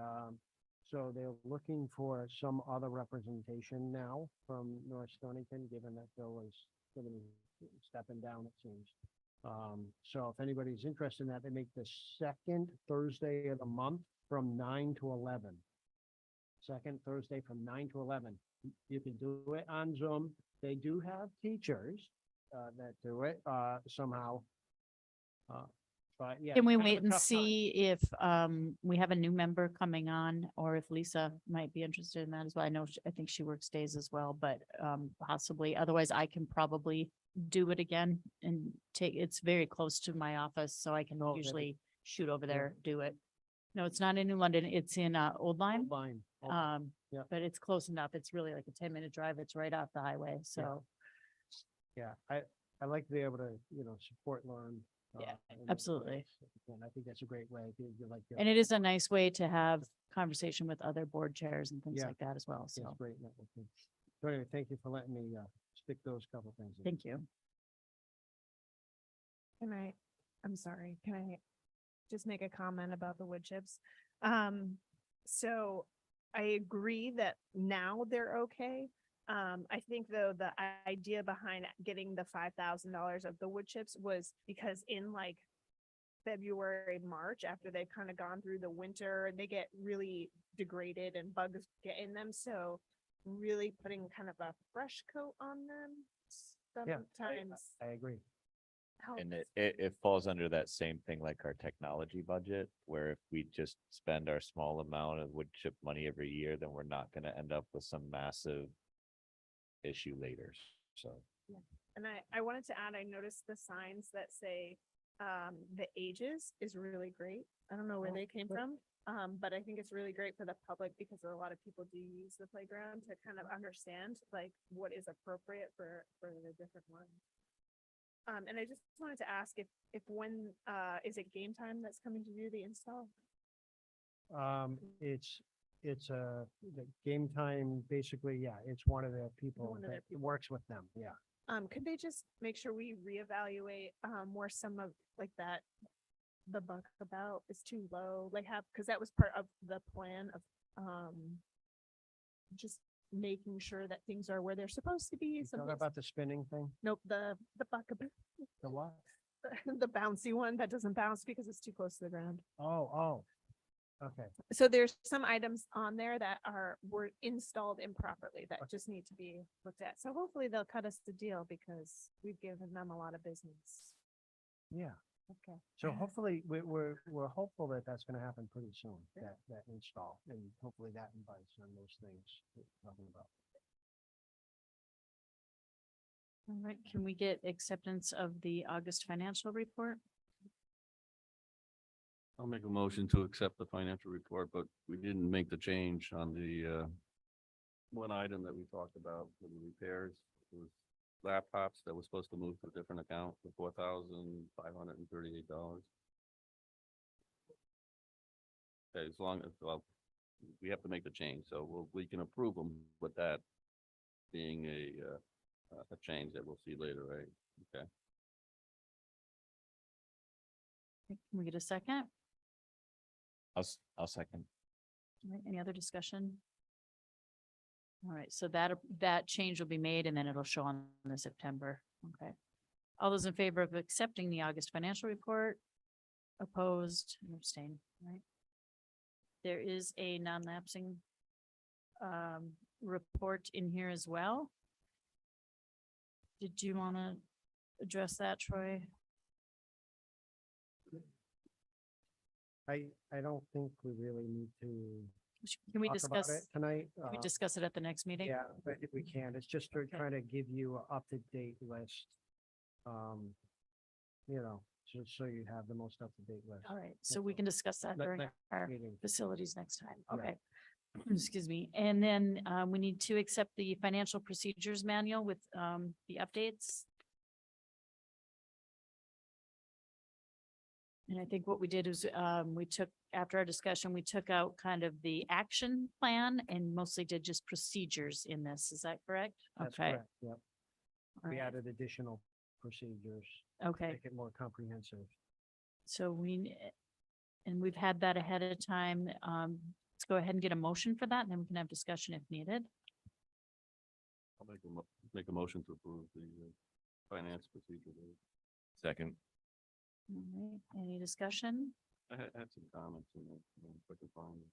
so they're looking for some other representation now from North Stonington, given that Phil is going to be stepping down, it seems. So if anybody's interested in that, they make the second Thursday of the month from 9 to 11. Second Thursday from 9 to 11. You can do it on Zoom. They do have teachers that do it somehow. But yeah. Can we kind of a wait and tough time. see if we have a new member coming on or if Lisa might be interested in that as well? I know, I think she works days as well, but possibly. Otherwise, I can probably do it again and it's very close to my office, so I can Oh, yeah. usually shoot over Yeah. there, do it. No, it's not in New London. It's in Old Lyme. Fine. Yeah. But it's close enough. It's really like a 10-minute drive. It's right off the highway, so. Yeah, I like to be able to, you know, support Learn. Yeah, in those absolutely. ways. And I think that's a great way. You like to- And it is a nice way to have conversation with other board chairs and things Yeah. like that as well, It's so, great networking. So anyway, thank you for letting me stick those couple things in. thank you. I'm sorry, can I just make a comment about the wood chips? So I agree that now they're okay. I think though, the idea behind getting the $5,000 of the wood chips was because in like February, March, after they've kind of gone through the winter, they get really degraded and bugs get in them. So really putting kind of a fresh coat on them sometimes I agree. helps. And it falls under that same thing like our technology budget, where if we just spend our small amount of wood chip money every year, then we're not gonna end up with some massive issue later, so. And I wanted to add, I noticed the signs that say, the ages is really great. I don't know where Oh, they came good. from. But I think it's really great for the public because a lot of people do use the playground to kind of understand like what is appropriate for the different ones. And I just wanted to ask if when, is it Game Time that's coming to do the install? It's the Game Time, basically, yeah, it's one of the people One of their that people. works with them, yeah. Could they just make sure we reevaluate, where some of like that, the buck about is too low, like have, because that was part of the plan of, just making sure that things are where they're supposed to be. You Some talking about the spinning thing? Nope, the buck, The what? the bouncy one that doesn't bounce because it's too close to the ground. Oh. Okay, So there's some items on there that were installed improperly that just need to be looked at. So hopefully they'll cut us the deal because we've given them a lot of business. yeah. Okay. So hopefully, we're hopeful that that's gonna happen pretty soon, that install, and hopefully that invites on those things that we're talking about. All right, can we get acceptance of the August financial report? I'll make a motion to accept the financial report, but we didn't make the change on the one item that we talked about for the repairs. It was laptops that was supposed to move to a different account for $4,538. Okay, as long as, well, we have to make the change, so we can approve them with that being a change that we'll see later, right? Okay. Can we get a second? I'll second. All right, any other discussion? All right, so that change will be made and then it'll show on the September. Okay. All those in favor of accepting the August financial report? Opposed, and abstain, right? There is a non-lapsing report in here as well. Did you want to address that, Troy? I don't think we really need to Can we talk about discuss, it tonight. can we discuss it at the next meeting? Yeah, but if we can, it's just to try to give you an up-to-date list. Just so you have the most up-to-date list. All right, so we can discuss that Ne- during next our meeting. facilities next time. Yeah. Okay. Excuse me. And then we need to accept the financial procedures manual with the updates. And I think what we did is we took, after our discussion, we took out kind of the action plan and mostly did just procedures in this. Is that correct? That's Okay. correct, yep. All We right. added additional procedures, Okay. make it more comprehensive. So and we've had that ahead of time. Let's go ahead and get a motion for that and then we can have discussion if needed. I'll make a motion to approve the finance procedure. Second. All right, any discussion? I had some comments in it, if I can find it.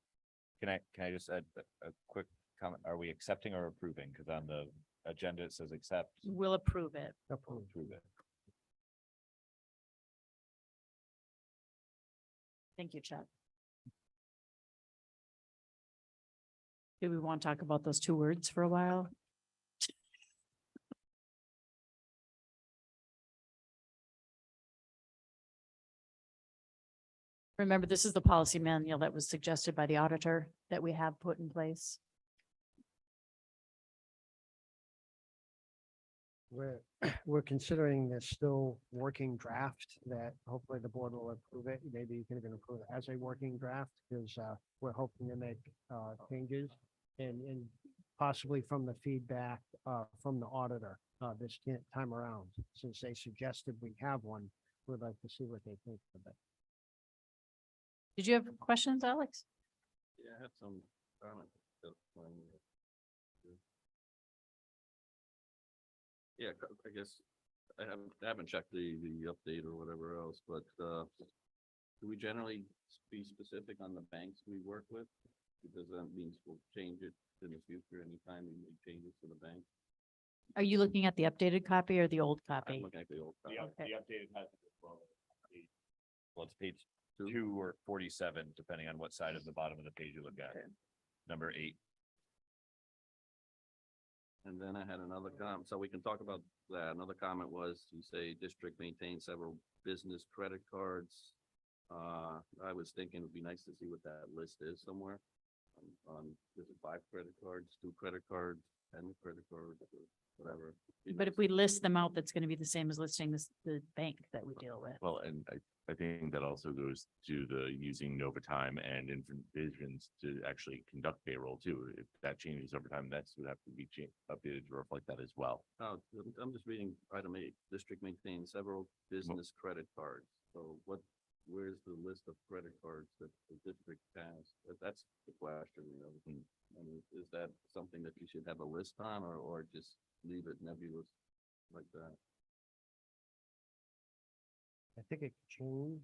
Can I just add a quick comment? Are we accepting or approving? Because on the agenda, it says accept. We'll approve it. Approved. Approve it. Thank you, Chuck. Do we want to talk about those two words for a while? Remember, this is the policy manual that was suggested by the auditor that we have put in place. We're considering this still working draft that hopefully the board will approve it. Maybe you can even approve it as a working draft because we're hoping to make changes and possibly from the feedback from the auditor this time around. Since they suggested we have one, we'd like to see what they think of it. Did you have questions, Alex? Yeah, I had some comments. Yeah, I guess I haven't checked the update or whatever else, but do we generally be specific on the banks we work with? Because that means we'll change it in the future anytime we make changes to the bank. Are you looking at the updated copy or the old I'm copy? looking at the old. The copy. the updated has it as well. Well, it's page Two. 2 or 47, depending on what side of the bottom of the page you look at. Number 8. And then I had another comment, so we can talk about that. Another comment was, you say district maintains several business credit cards. I was thinking it'd be nice to see what that list is somewhere. Is it 5 credit cards, 2 credit cards, 10 credit cards, or whatever? Be But nice if we list them out, that's gonna be the same as listing this, the bank that we deal with. Well, and I think that also goes to the using Nova time and Infant Visions to actually conduct payroll too. If that changes over time, that's would have to be updated to reflect that as well. Oh, I'm just reading item 8. District maintains several business credit cards. So where's the list of credit cards that the district has? That's the question, you know. I mean, is that something that you should have a list on, or just leave it nebulous like that? I think it could change.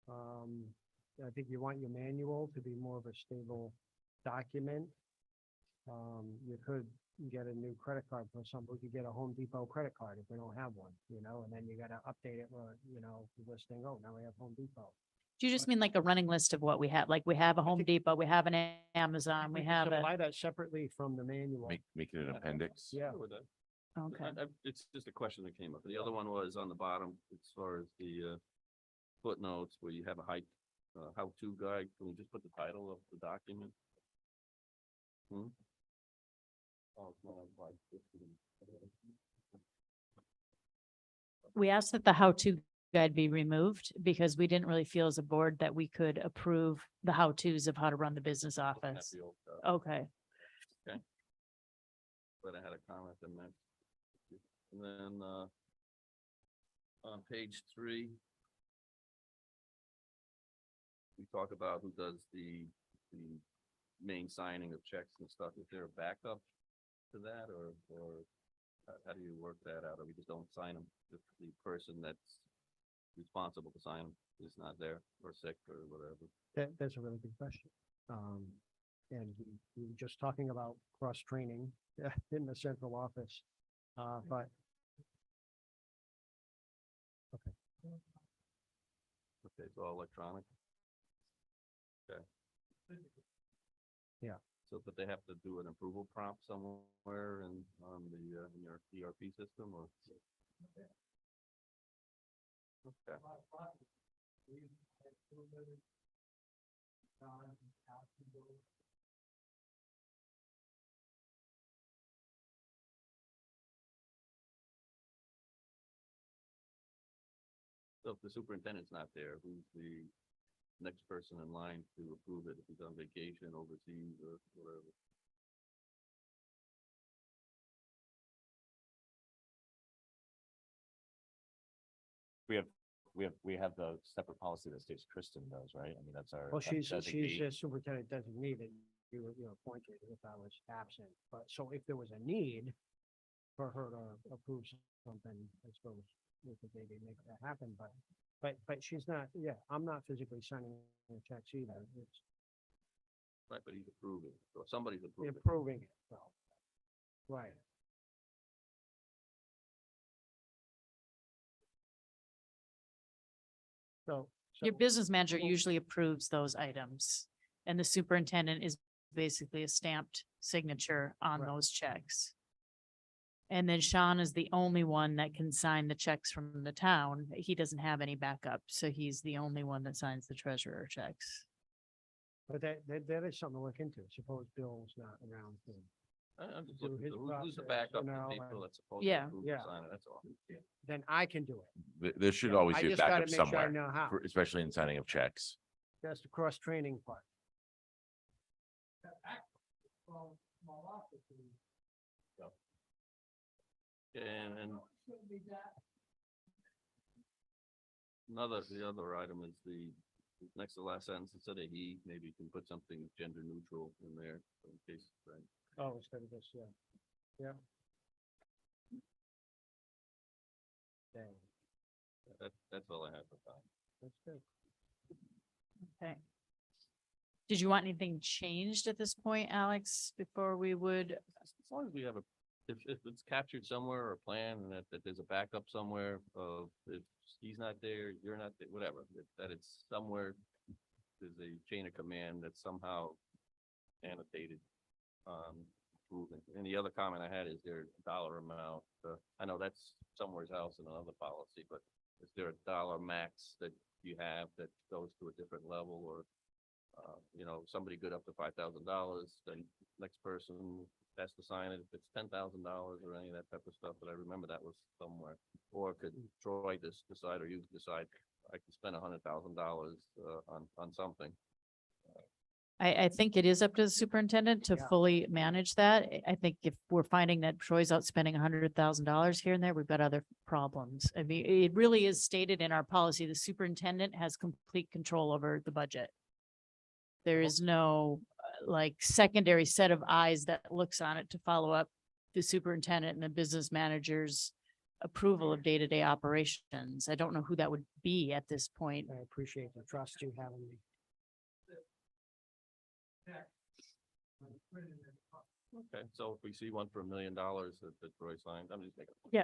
I think you want your manual to be more of a stable document. You could get a new credit card for somebody, we could get a Home Depot credit card if we don't have one, you know, and then you gotta update it, or, you know, listing, oh, now we have Home Depot. Do you just mean like a running list of what we have? Like we have a Home think- Depot, we have an Amazon, we have a, Supply that separately from the manual. Make it an appendix. Yeah. With that. okay. It's just a question that came up. The other one was on the bottom, as far as the footnotes, where you have a how-to guide. Can we just put the title of the document? Oh, it's not on slide 15. We asked that the how-to guide be removed because we didn't really feel as a board that we could approve the how-tos of how to run the business Looking at office. the old stuff. Okay. But I had a comment in that. And then, on page 3, we talk about who does the main signing of checks and stuff. Is there a backup to that, or how do you work that out? Or we just don't sign them if the person that's responsible to sign them is not there, or sick, or whatever? That's a really good question. And we were just talking about cross-training in the central office, but. Okay. Okay, it's all electronic? Okay. Yeah. So, but they have to do an approval prompt somewhere on the, in your ERP system, or? Okay. So if the superintendent's not there, who's the next person in line to approve it if he's on vacation, overseas, or whatever? We have the separate policy that states Kristen does, right? I mean, that's our. Well, she's designee. a superintendent designated, you were appointed if I was absent, but so if there was a need for her to approve something, I suppose we could maybe make that happen, but she's not, yeah, I'm not physically signing the checks either. It's Right, but he's approving, so somebody's approving. approving it, so. Right. Your business manager usually approves those items and the superintendent is basically a stamped signature on Right. those checks. And then Sean is the only one that can sign the checks from the town. He doesn't have any backup, so he's the only one that signs the treasurer checks. But that is something to look into. Suppose Bill's not around to. I'm just do looking, his for who's the process, backup you for know, people and- that's supposed Yeah. to approve Yeah. and sign it, that's all. Then I can do it. There should Yeah, always I be a just gotta backup make sure I somewhere, know how. especially in signing of checks. That's the cross-training part. And the other item is the next to last sentence, instead of he, maybe you can put something gender neutral in there in case, right? Oh, instead of this, yeah. Yeah. Dang, That's all I have for time. that's good. Okay. Did you want anything changed at this point, Alex, before we would? As long as we have a if it's captured somewhere or planned and that there's a backup somewhere of if he's not there, you're not there, whatever, that it's somewhere, there's a chain of command that's somehow annotated. Moving. And the other comment I had is there a dollar amount, I know that's somewhere else in another policy, but is there a dollar max that you have that goes to a different level or, you know, somebody good up to $5,000, then next person has to sign it if it's $10,000 or any of that type of stuff, but I remember that was somewhere. Or could Troy decide or you decide, I can spend $100,000 on something. I think it is up to the superintendent to Yeah. fully manage that. I think if we're finding that Troy's out spending $100,000 here and there, we've got other problems. I mean, it really is stated in our policy, the superintendent has complete control over the budget. There is no like secondary set of eyes that looks on it to follow up the superintendent and the business manager's approval of day-to-day operations. I don't know who that would be at this point. I appreciate the trust you have in me. Okay, so if we see one for $1 million that Troy signed, I'm just making. Yeah.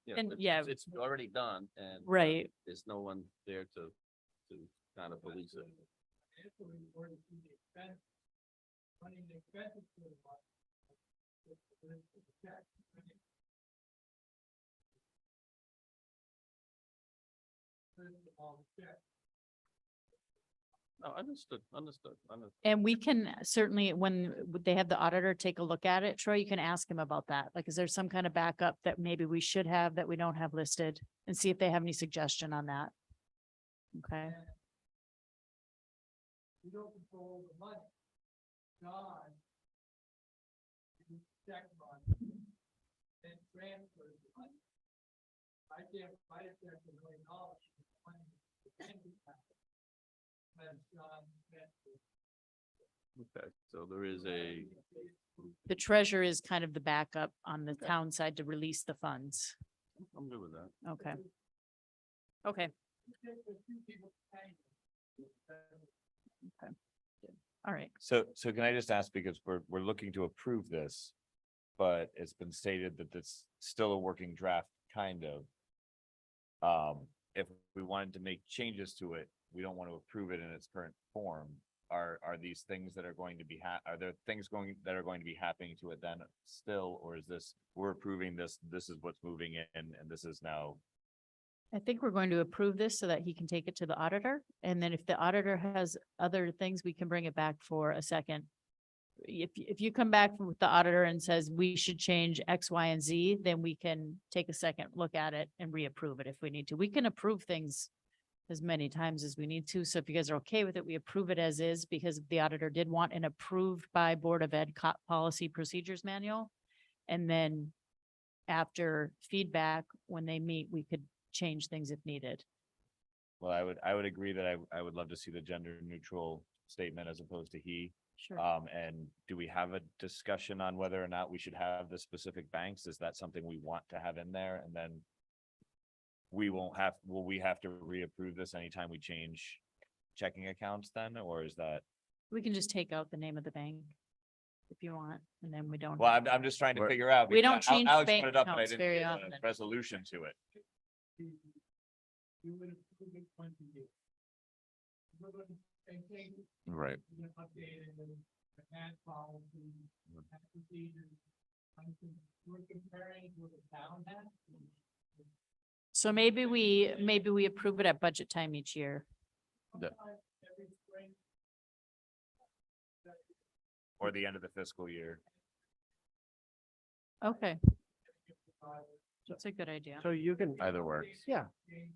And And yeah. It's already done and. Right. There's no one there to kind of police it. No, understood. And we can certainly, when they have the auditor take a look at it, Troy, you can ask him about that. Like, is there some kind of backup that maybe we should have that we don't have listed? And see if they have any suggestion on that. Okay. You don't control the money. God. Check money. And transfers the money. I can't write a check for $1 million. Okay, so there is The treasurer is kind of the backup on the town side to release the funds. I'm good with that. Okay. Okay. Okay. All right. So can I just ask, because we're looking to approve this, but it's been stated that it's still a working draft, kind of. If we wanted to make changes to it, we don't want to approve it in its current form. Are these things that are going to be are there things that are going to be happening to it then still, or is this, we're approving this is what's moving in, and this is now? I think we're going to approve this so that he can take it to the auditor. And then if the auditor has other things, we can bring it back for a second. If you come back with the auditor and says we should change X, Y, and Z, then we can take a second look at it and reapprove it if we need to. We can approve things as many times as we need to. So if you guys are okay with it, we approve it as is, because the auditor did want an approved by Board of Ed policy procedures manual. And then after feedback, when they meet, we could change things if needed. Well, I would agree that I would love to see the gender neutral statement as opposed to he. Sure. And do we have a discussion on whether or not we should have the specific banks? Is that something we want to have in there? And then will we have to reapprove this anytime we change checking accounts then, or is that? We can just take out the name of the bank if you want, and then we don't. Well, I'm just trying to We're- figure out. We don't because change Alex bank brought it up, and I accounts didn't very get a often. resolution to it. You would approve it once a year. We're going to maintain it, Right. we're going to update it, the past policy, past procedures. We're comparing with the town has. So maybe we approve it at budget time each year. The- Sometimes every spring. Or the end of the fiscal year. Okay. That's a good idea. So you can, Either works. yeah,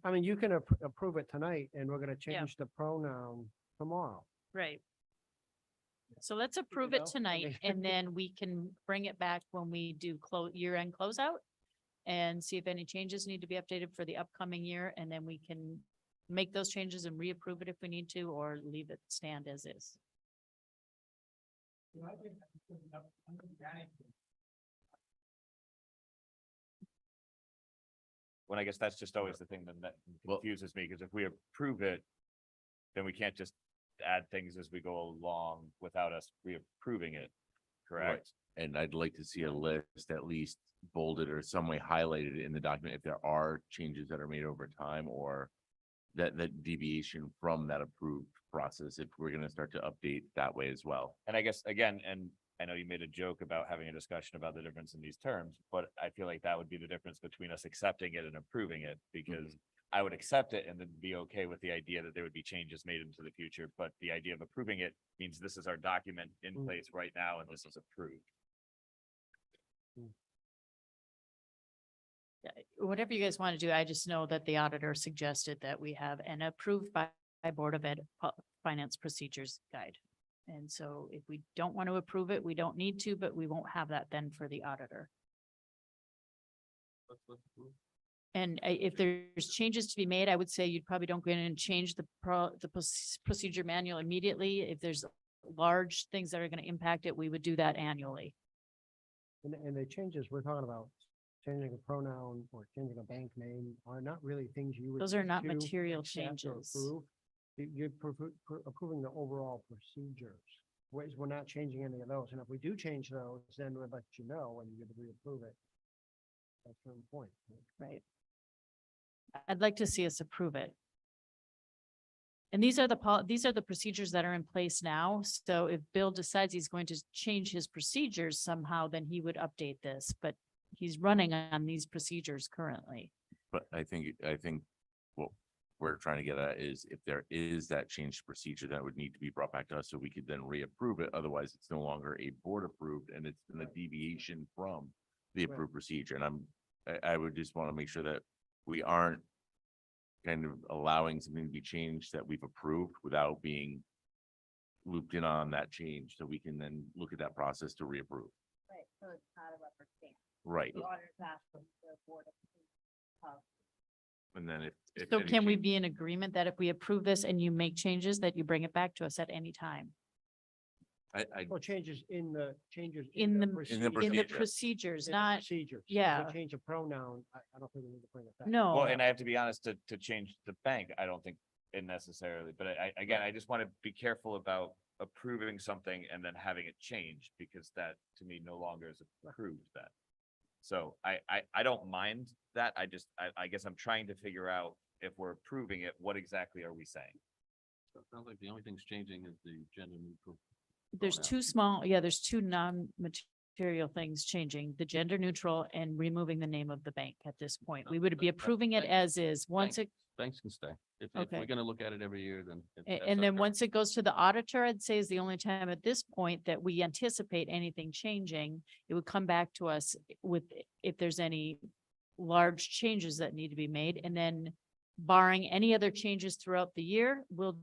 I mean, you can approve it tonight and we're gonna change the pronoun tomorrow. Right. So let's approve know, it I tonight mean- and then we can bring it back when we do year-end closeout and see if any changes need to be updated for the upcoming year, and then we can make those changes and reapprove it if we need to, or leave it stand as is. So I think that's good enough. I'm gonna manage it. When I guess that's just always the thing that Well- confuses me, because if we approve it, then we can't just add things as we go along without us reapproving it. correct? And I'd like to see a list at least bolded or some way highlighted in the document if there are changes that are made over time or that deviation from that approved process, if we're gonna start to update that way as well. And I guess, again, and I know you made a joke about having a discussion about the difference in these terms, but I feel like that would be the difference between us accepting it and approving it, because I would accept it and then be okay with the idea that there would be changes made into the future, but the idea of approving it means this is our document in Mm. place right now and this is approved. Yeah, whatever you guys want to do, I just know that the auditor suggested that we have an approved by Board of Ed Finance Procedures Guide. And so if we don't want to approve it, we don't need to, but we won't have that then for the auditor. Let's approve. And if there's changes to be made, I would say you'd probably don't go in and change the procedure manual immediately. If there's large things that are going to impact it, we would do that annually. And the changes we're talking about, changing a pronoun or changing a bank name are not really things you would. Those are not do, material accept, or changes. approve. You're approving the overall procedures. We're not changing any of those. And if we do change those, then we'll let you know when you reapprove it. That's the point. Right. I'd like to see us approve it. And these are the procedures that are in place now. So if Bill decides he's going to change his procedures somehow, then he would update this, but he's running on these procedures currently. But I think what we're trying to get at is if there is that changed procedure, that would need to be brought back to us so we could then reapprove it. Otherwise, it's no longer a board approved and it's a deviation from the Right. approved procedure. And I would just want to make sure that we aren't kind of allowing something to be changed that we've approved without being looped in on that change, so we can then look at that process to reapprove. Right, so it's not a rubber stamp. Right. The auditor's asked for the board of. And then if. So any can we change- be in agreement that if we approve this and you make changes, that you bring it back to us at any time? Or changes in the In the procedure. procedures, In the not, procedures. If we yeah. Change a pronoun, I don't think we need to bring it back. no. Well, and I have to be honest, to change the bank, I don't think it necessarily, but again, I just want to be careful about approving something and then having it changed, because that to me no longer is approved then. So I don't mind that. I guess I'm trying to figure out if we're approving it, what exactly are we saying? So it sounds like the only thing's changing is the gender neutral. There's there's two non-material things changing, the gender neutral and removing the name of the bank at this point. We would be approving it as is. Once it, Banks can stay. If Okay. we're gonna look at it every year, then. and then once it goes to the auditor, I'd say is the only time at this point that we anticipate anything changing. It would come back to us with, if there's any large changes that need to be made, and then barring any other changes throughout the year, we'll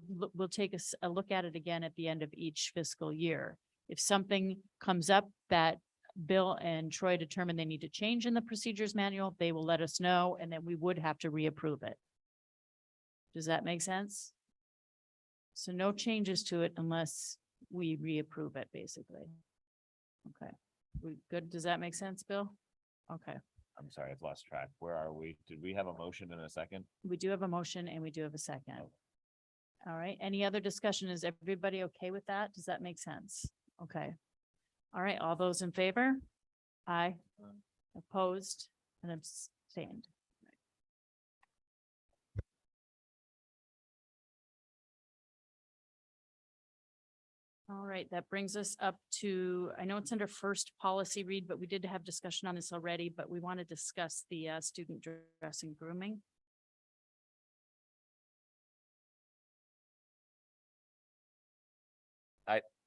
take a look at it again at the end of each fiscal year. If something comes up that Bill and Troy determine they need to change in the procedures manual, they will let us know, and then we would have to reapprove it. Does that make sense? So no changes to it unless we reapprove it, basically. Okay, we good? Does that make sense, Bill? Okay, I'm sorry, I've lost track. Where are we? Did we have a motion in a second? we do have a motion and we do have a second. All right, any other discussion? Is everybody okay with that? Does that make sense? Okay. All right, all those in favor? Aye. Opposed and abstained. All right, that brings us up to, I know it's under first policy read, but we did have discussion on this already, but we want to discuss the student dress and grooming.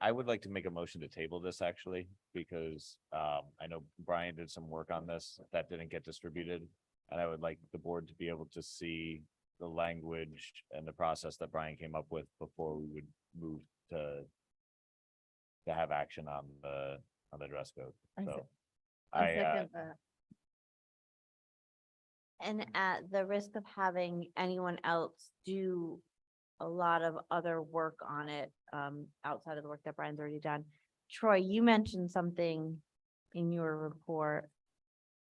I would like to make a motion to table this actually, because I know Brian did some work on this that didn't get distributed. And I would like the board to be able to see the language and the process that Brian came up with before we would move to have action on the dress code. So And at the risk of having anyone else do a lot of other work on it, outside of the work that Brian's already done. Troy, you mentioned something in your report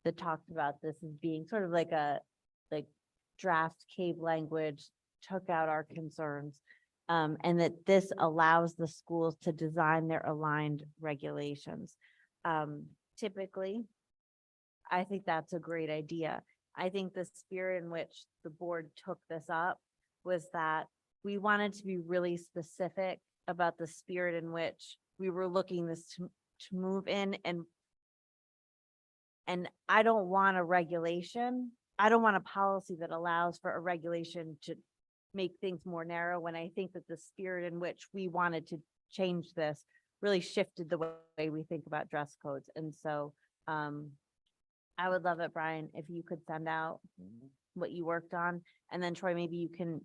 that talked about this as being sort of like a, draft cave language, took out our concerns. And that this allows the schools to design their aligned regulations. Typically, I think that's a great idea. I think the spirit in which the board took this up was that we wanted to be really specific about the spirit in which we were looking this to move in, and I don't want a regulation. I don't want a policy that allows for a regulation to make things more narrow, when I think that the spirit in which we wanted to change this really shifted the way we think about dress codes. And so I would love it, Brian, if you could send out what you worked on, and then Troy, maybe you can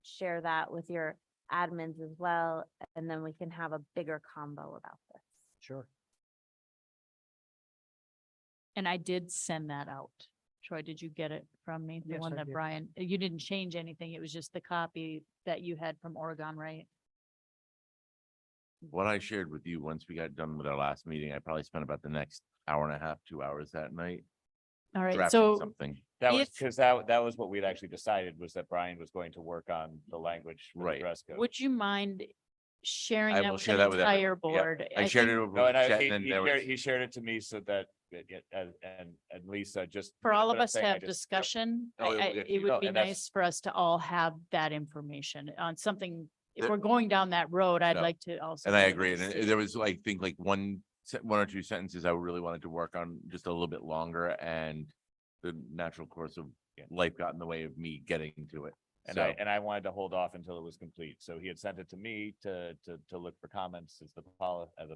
share that with your admins as well, and then we can have a bigger combo about this. Sure. And I did send that out. Troy, did you get it from me? The Yes, one I that did. Brian, you didn't change anything. It was just the copy that you had from Oregon, right? What I shared with you, once we got done with our last meeting, I probably spent about the next hour and a half, 2 hours that night All right, drafting so something. That was, If- because that was what we'd actually decided, was that Brian was going to work on the language for the Right. dress code. would you mind sharing I that will with share the that with everyone. entire Yeah. board? I shared it think over No, with and Chet, and then there was, he shared it to me so that, and Lisa just. For all but of I'm us to saying I have just- discussion, No, it- it no, would be and that's- nice for us to all have that information on something. If There- we're going down that road, I'd No. like to also. and I be able agree, to and see there it. was, I think, like one or two sentences I really wanted to work on just a little bit longer, and the natural course of life got in the way of me getting to it. And So- I wanted to hold off until it was complete. So he had sent it to me to look for comments as the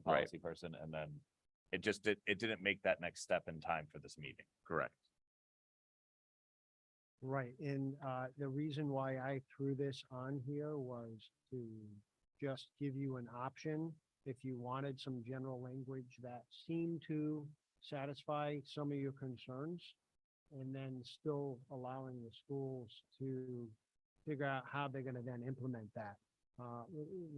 policy person, and then it just, it didn't make that next step in time for this meeting. Correct. Right, and the reason why I threw this on here was to just give you an option if you wanted some general language that seemed to satisfy some of your concerns, and then still allowing the schools to figure out how they're gonna then implement that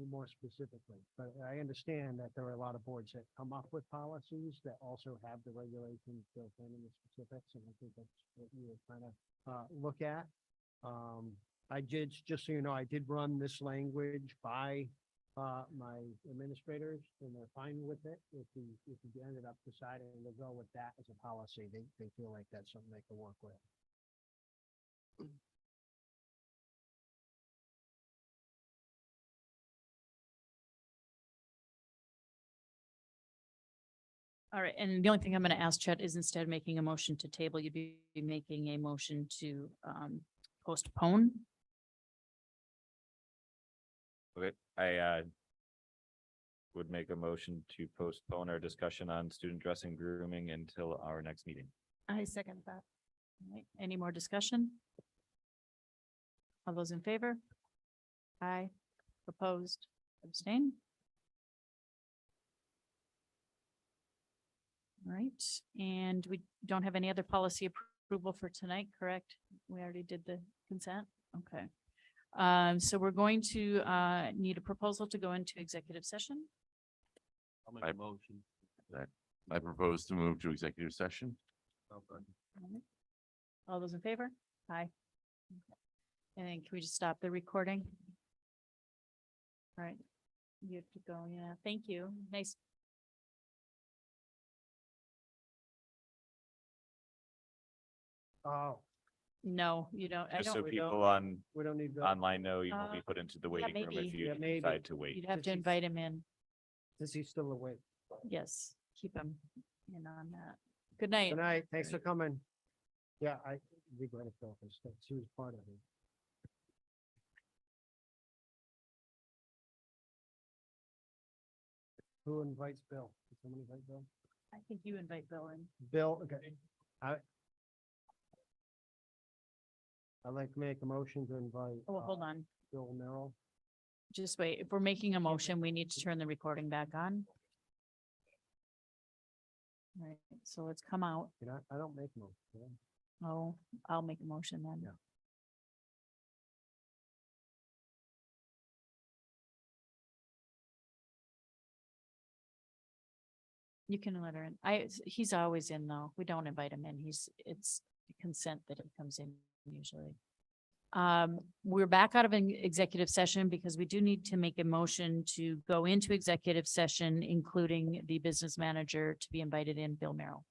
more specifically. But I understand that there are a lot of boards that come up with policies that also have the regulations built in the specifics, and I think that's what you were trying to look at. I did, just so you know, I did run this language by my administrators, and they're fine with it. If you ended up deciding to go with that as a policy, they feel like that's something they can work with. All right, and the only thing I'm gonna ask Chet is, instead of making a motion to table, you'd be making a motion to postpone. Okay, I would make a motion to postpone our discussion on student dressing grooming until our next meeting. I second that. All right, any more discussion? All those in favor? Aye. Opposed? Abstain? All right, and we don't have any other policy approval for tonight, correct? We already did the consent? Okay. So we're going to need a proposal to go into executive session. I'll make I- a motion. I propose to move to executive session. All right. All those in favor? Aye. Okay. And then can we just stop the recording? All right, you have to go, yeah, thank you, nice. Oh, No, you don't, I Just so don't, people on we don't need that. online know, you won't be Uh, put into the yeah, waiting room maybe. if Yeah, you maybe. decide to wait. you'd have to Just- invite him in, Is he still awake? yes, keep him in on that. Good night. Good night, thanks for coming. Yeah, we got it, she was part of it. Who invites Bill? Did somebody invite Bill? I think you invite Bill in. Bill, okay. I'd like to make a motion to invite. Oh, hold on, Bill Merrill. just wait, if we're making a motion, we need to turn the recording back on. All right, so let's come out. You know, I don't make motions. Oh, I'll make a motion then. Yeah. You can let her in. He's always in though. We don't invite him in. It's consent that he comes in usually. We're back out of an executive session because we do need to make a motion to go into executive session, including the business manager to be invited in, Bill Merrill.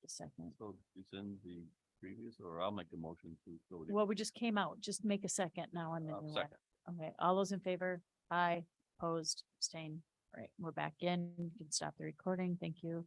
A second. So it's in the previous, or I'll make a motion to go. Well, we just came out. Just make a second now and then. you want- Second. Okay, all those in favor? Aye, opposed, abstain. All right, we're back in. You can stop the recording. Thank you.